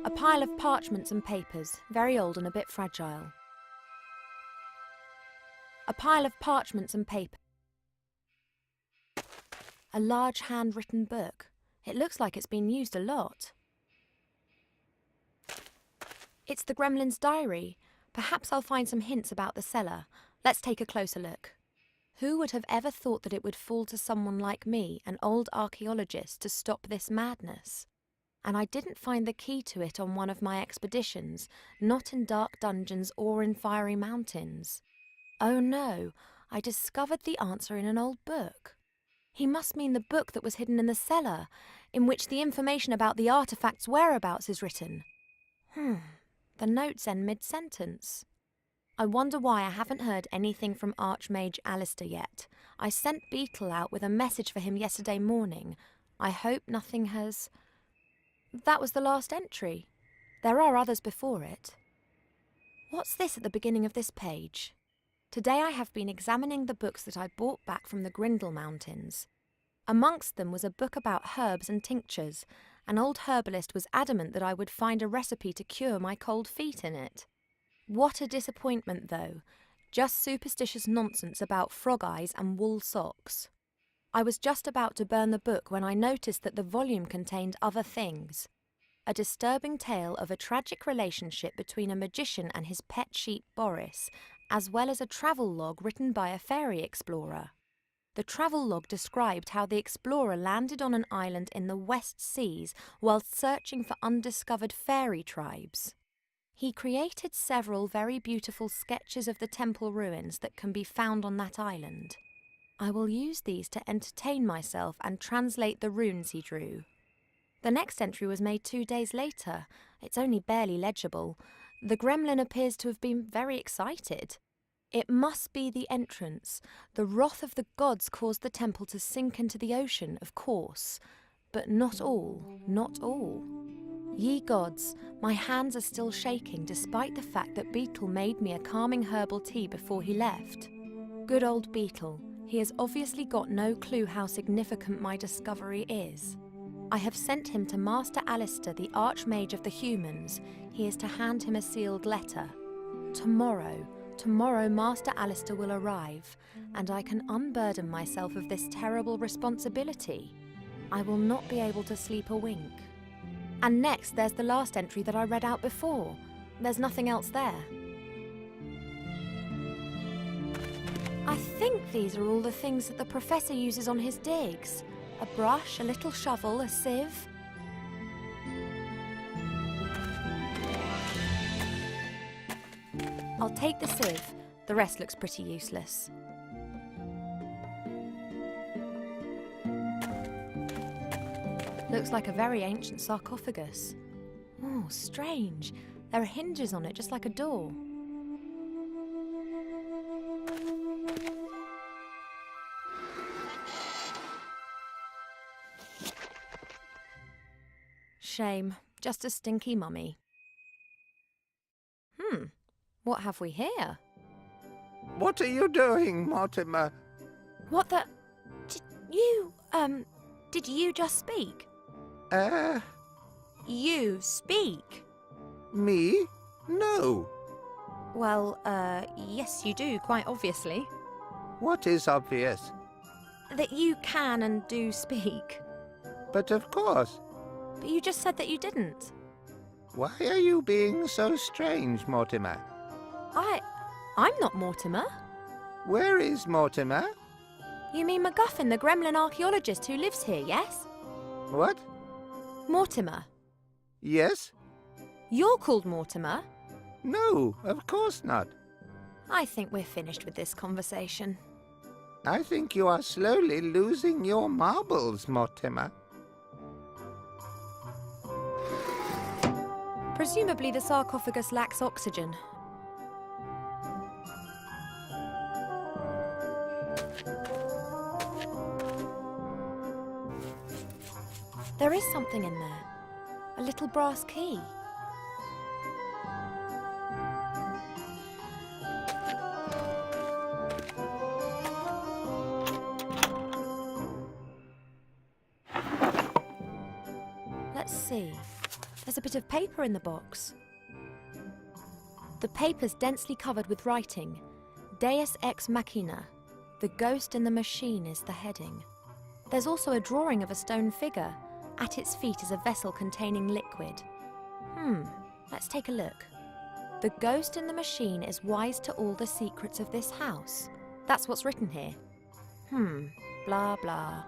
A pile of parchments and papers, very old and a bit fragile. A pile of parchments and paper. A large handwritten book. It looks like it's been used a lot. It's the gremlin's diary. Perhaps I'll find some hints about the cellar. Let's take a closer look. Who would have ever thought that it would fall to someone like me, an old archaeologist, to stop this madness? And I didn't find the key to it on one of my expeditions, not in dark dungeons or in fiery mountains. Oh no, I discovered the answer in an old book. He must mean the book that was hidden in the cellar, in which the information about the artefact's whereabouts is written. The notes end mid-sentence. I wonder why I haven't heard anything from Archmage Alistair yet. I sent Beetle out with a message for him yesterday morning. I hope nothing has... That was the last entry. There are others before it. What's this at the beginning of this page? Today I have been examining the books that I brought back from the Grindle Mountains. Amongst them was a book about herbs and tinctures. An old herbalist was adamant that I would find a recipe to cure my cold feet in it. What a disappointment, though. Just superstitious nonsense about frog eyes and wool socks. I was just about to burn the book when I noticed that the volume contained other things. A disturbing tale of a tragic relationship between a magician and his pet sheep Boris, as well as a travel log written by a fairy explorer. The travel log described how the explorer landed on an island in the West Seas whilst searching for undiscovered fairy tribes. He created several very beautiful sketches of the temple ruins that can be found on that island. I will use these to entertain myself and translate the runes he drew. The next entry was made 2 days later. It's only barely legible. The gremlin appears to have been very excited. It must be the entrance. The wrath of the gods caused the temple to sink into the ocean, of course. But not all, not all. Ye gods, my hands are still shaking despite the fact that Beetle made me a calming herbal tea before he left. Good old Beetle. He has obviously got no clue how significant my discovery is. I have sent him to Master Alistair, the Archmage of the Humans. He is to hand him a sealed letter. Tomorrow Master Alistair will arrive, and I can unburden myself of this terrible responsibility. I will not be able to sleep a wink. And next there's the last entry that I read out before. There's nothing else there. I think these are all the things that the Professor uses on his digs. A brush, a little shovel, a sieve. I'll take the sieve. The rest looks pretty useless. Looks like a very ancient sarcophagus. Oh, strange. There are hinges on it, just like a door. Shame. Just a stinky mummy. What have we here? What are you doing, Mortimer? What the... Did you just speak? You speak? Me? No. Well, yes, you do, quite obviously. What is obvious? That you can and do speak. But of course. But you just said that you didn't. Why are you being so strange, Mortimer? I'm not Mortimer. Where is Mortimer? You mean MacGuffin, the gremlin archaeologist who lives here, yes? What? Mortimer. Yes? You're called Mortimer? No, of course not. I think we're finished with this conversation. I think you are slowly losing your marbles, Mortimer. Presumably the sarcophagus lacks oxygen. There is something in there. A little brass key. Let's see. There's a bit of paper in the box. The paper's densely covered with writing. Deus ex machina. The ghost in the machine is the heading. There's also a drawing of a stone figure. At its feet is a vessel containing liquid. Let's take a look. The ghost in the machine is wise to all the secrets of this house. That's what's written here. Blah blah.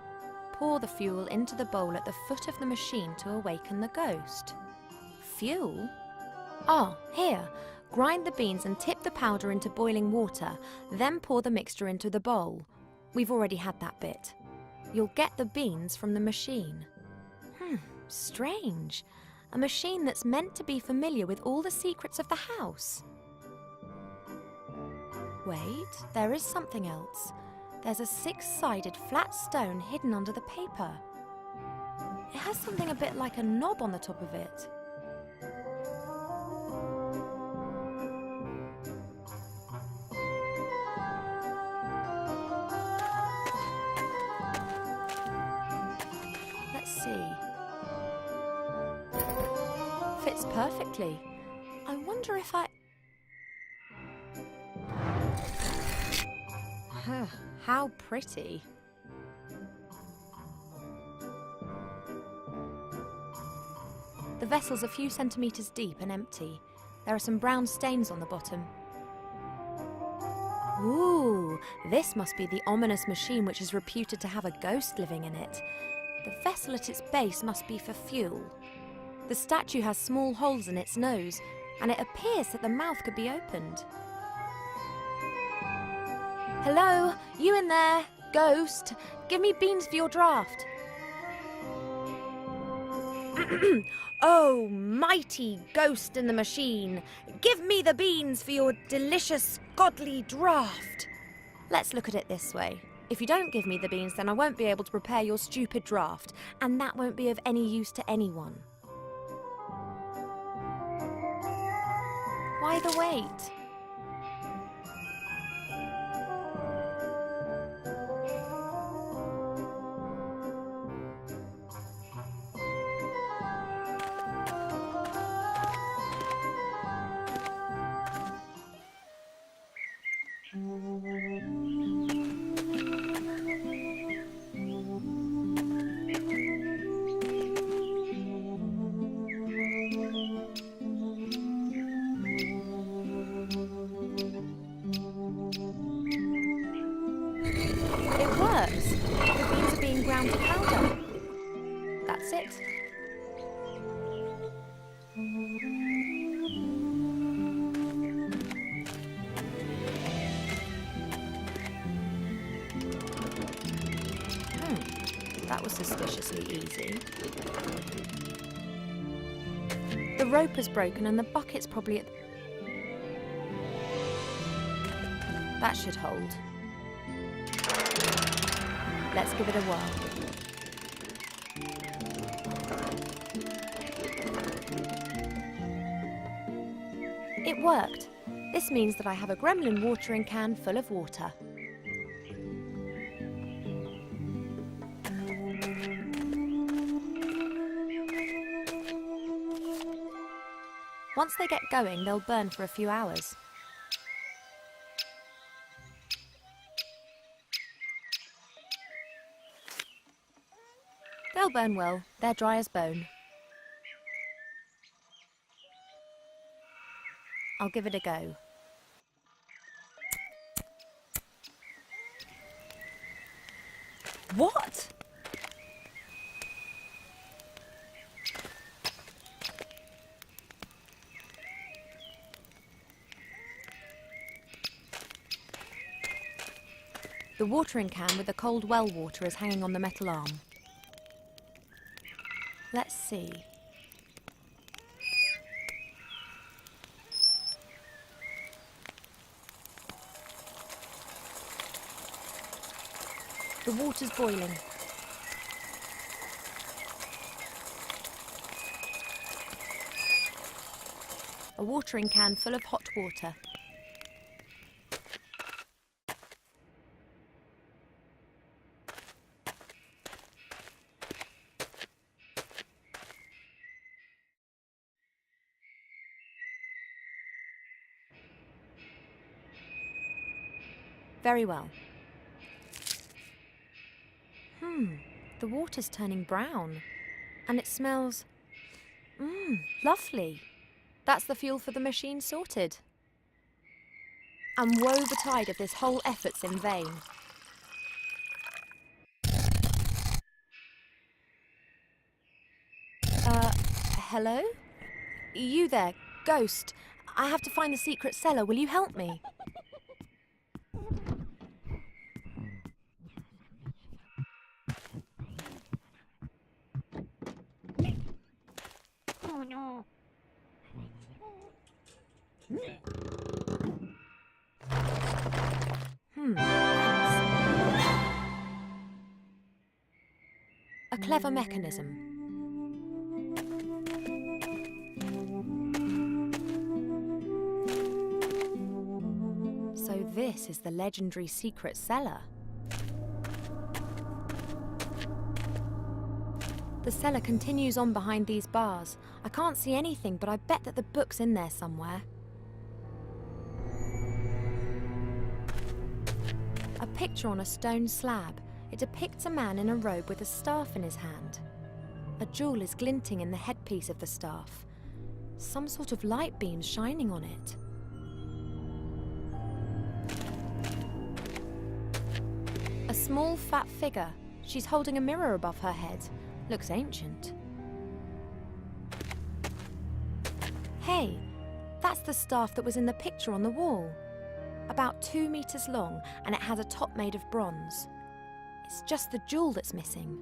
Pour the fuel into the bowl at the foot of the machine to awaken the ghost. Fuel? Oh, here. Grind the beans and tip the powder into boiling water, then pour the mixture into the bowl. We've already had that bit. You'll get the beans from the machine. Strange. A machine that's meant to be familiar with all the secrets of the house. Wait, there is something else. There's a six-sided flat stone hidden under the paper. It has something a bit like a knob on the top of it. Let's see. Fits perfectly. I wonder if I... How pretty. The vessel's a few centimetres deep and empty. There are some brown stains on the bottom. Ooh, this must be the ominous machine which is reputed to have a ghost living in it. The vessel at its base must be for fuel. The statue has small holes in its nose, and it appears that the mouth could be opened. Hello, you in there? Ghost, give me beans for your draft. Oh, mighty ghost in the machine, give me the beans for your delicious, godly draft. Let's look at it this way. If you don't give me the beans, then I won't be able to prepare your stupid draft, and that won't be of any use to anyone. Why the wait? It works. The beans are being ground to powder. That's it. That was suspiciously easy. The rope is broken and the bucket's probably at... That should hold. Let's give it a whirl. It worked. This means that I have a gremlin watering can full of water. Once they get going, they'll burn for a few hours. They'll burn well. They're dry as bone. I'll give it a go. What? The watering can with the cold well water is hanging on the metal arm. Let's see. The water's boiling. A watering can full of hot water. Very well. The water's turning brown. And it smells... lovely. That's the fuel for the machine sorted. And woe betide if this whole effort's in vain. Hello? You there, ghost. I have to find the secret cellar. Will you help me? Oh no. A clever mechanism. So this is the legendary secret cellar. The cellar continues on behind these bars. I can't see anything, but I bet that the book's in there somewhere. A picture on a stone slab. It depicts a man in a robe with a staff in his hand. A jewel is glinting in the headpiece of the staff. Some sort of light beam shining on it. A small, fat figure. She's holding a mirror above her head. Looks ancient. Hey, that's the staff that was in the picture on the wall. About 2 meters long, and it has a top made of bronze. It's just the jewel that's missing.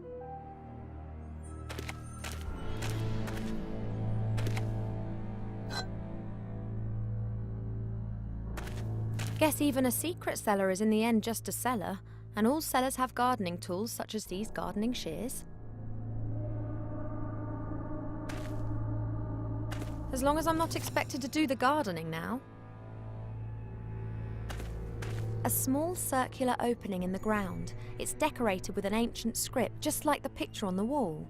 Guess even a secret cellar is in the end just a cellar, and all cellars have gardening tools such as these gardening shears. As long as I'm not expected to do the gardening now. A small circular opening in the ground. It's decorated with an ancient script, just like the picture on the wall.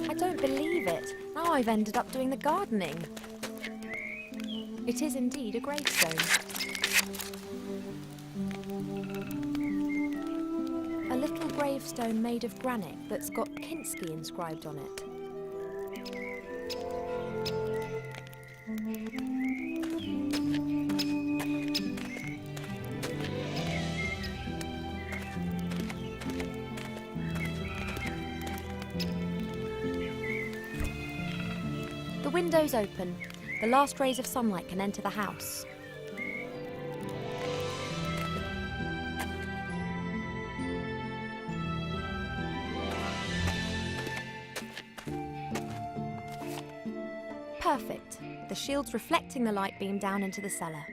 I don't believe it. Now I've ended up doing the gardening. It is indeed a gravestone. A little gravestone made of granite that's got Kinski inscribed on it. The window's open. The last rays of sunlight can enter the house. Perfect. The shield's reflecting the light beam down into the cellar.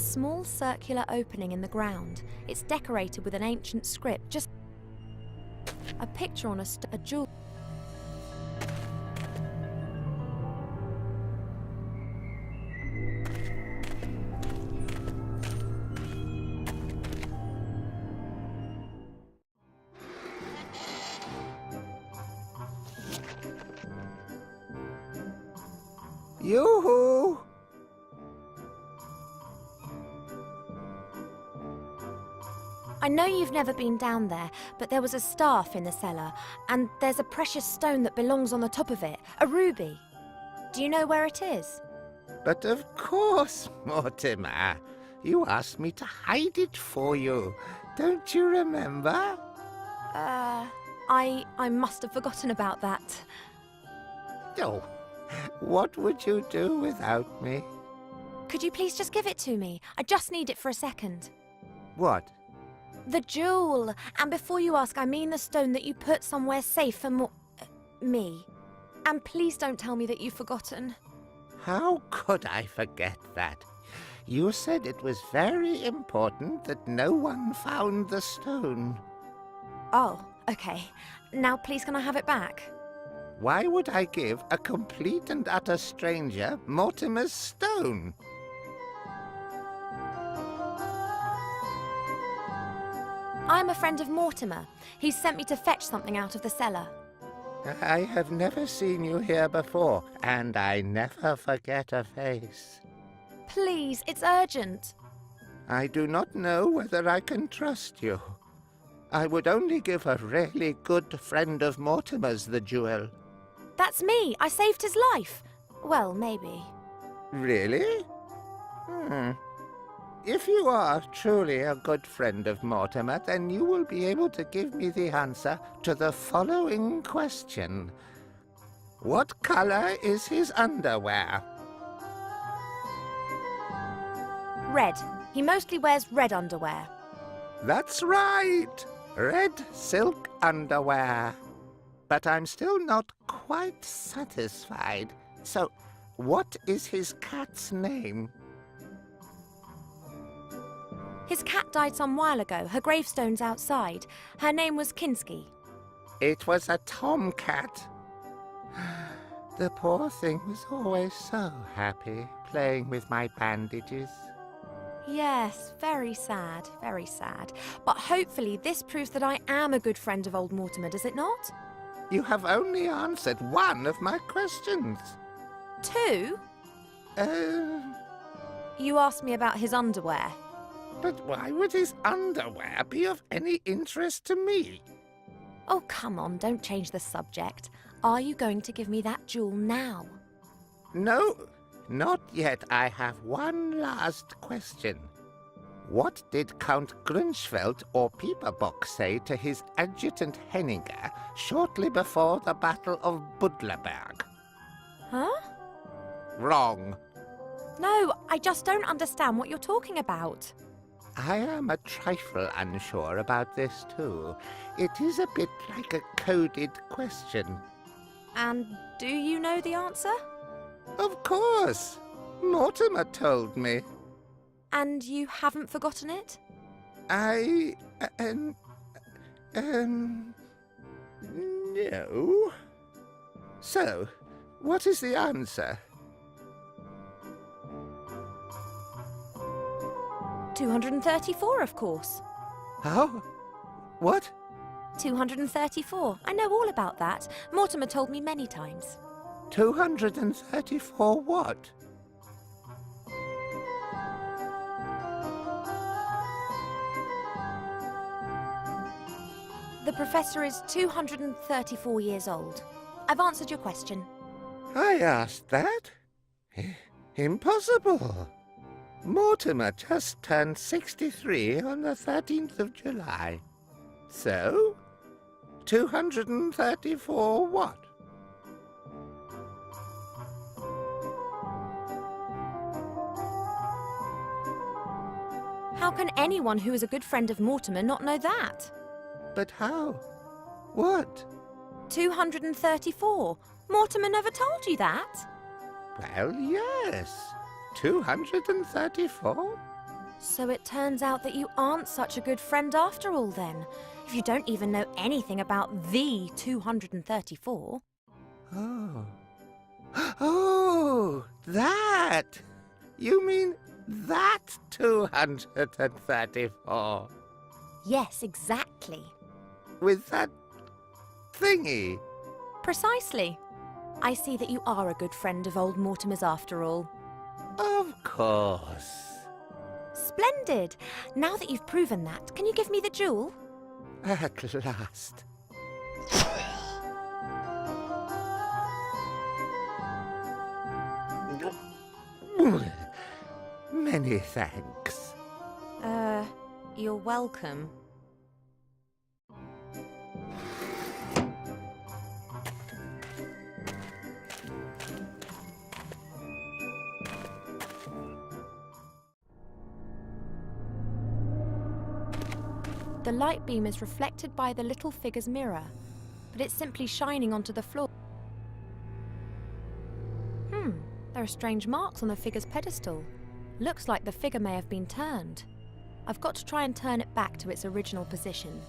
small circular opening in the ground. It's decorated with an ancient script, just a picture on a jewel. Yoo-hoo! I know you've never been down there, but there was a staff in the cellar, and there's a precious stone that belongs on the top of it, a ruby. Do you know where it is? But of course, Mortimer. You asked me to hide it for you. Don't you remember? I must have forgotten about that. Oh, what would you do without me? Could you please just give it to me? I just need it for a second. What? The jewel. And before you ask, I mean the stone that you put somewhere safe for me. And please don't tell me that you've forgotten. How could I forget that? You said it was very important that no one found the stone. Oh, okay. Now please can I have it back? Why would I give a complete and utter stranger Mortimer's stone? I'm a friend of Mortimer. He's sent me to fetch something out of the cellar. I have never seen you here before, and I never forget a face. Please, it's urgent. I do not know whether I can trust you. I would only give a really good friend of Mortimer's the jewel. That's me. I saved his life. Well, maybe. Really? If you are truly a good friend of Mortimer, then you will be able to give me the answer to the following question. What color is his underwear? Red. He mostly wears red underwear. That's right. Red silk underwear. But I'm still not quite satisfied. So, what is his cat's name? His cat died some while ago. Her gravestone's outside. Her name was Kinski. It was a tomcat. The poor thing was always so happy playing with my bandages. Yes, very sad, very sad. But hopefully this proves that I am a good friend of old Mortimer, does it not? You have only answered one of my questions. 2? You asked me about his underwear. But why would his underwear be of any interest to me? Oh, come on, don't change the subject. Are you going to give me that jewel now? No, not yet. I have one last question. What did Count Grunschfeld or Pieperbock say to his adjutant Henninger shortly before the Battle of Budleberg? Huh? Wrong. No, I just don't understand what you're talking about. I am a trifle unsure about this too. It is a bit like a coded question. And do you know the answer? Of course. Mortimer told me. And you haven't forgotten it? No. So, what is the answer? 234, of course. How? What? 234. I know all about that. Mortimer told me many times. 234 what? The professor is 234 years old. I've answered your question. I asked that? Impossible. Mortimer just turned 63 on the 13th of July. So, 234 what? How can anyone who is a good friend of Mortimer not know that? But how? What? 234. Mortimer never told you that? Well, yes. 234? So it turns out that you aren't such a good friend after all then, if you don't even know anything about the 234. Oh. Oh, that! You mean that 234? Yes, exactly. With that thingy? Precisely. I see that you are a good friend of old Mortimer's after all. Of course. Splendid! Now that you've proven that, can you give me the jewel? At last. Many thanks. You're welcome. The light beam is reflected by the little figure's mirror, but it's simply shining onto the floor. There are strange marks on the figure's pedestal. Looks like the figure may have been turned. I've got to try and turn it back to its original position.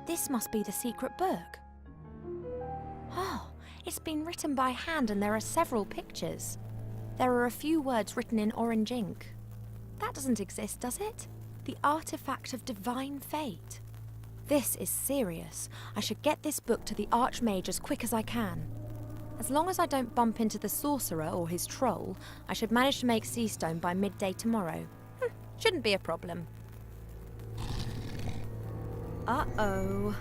This must be the secret book. Oh, it's been written by hand and there are several pictures. There are a few words written in orange ink. That doesn't exist, does it? The artifact of divine fate. This is serious. I should get this book to the Archmage as quick as I can. As long as I don't bump into the sorcerer or his troll, I should manage to make Seastone by midday tomorrow. Shouldn't be a problem. Uh-oh.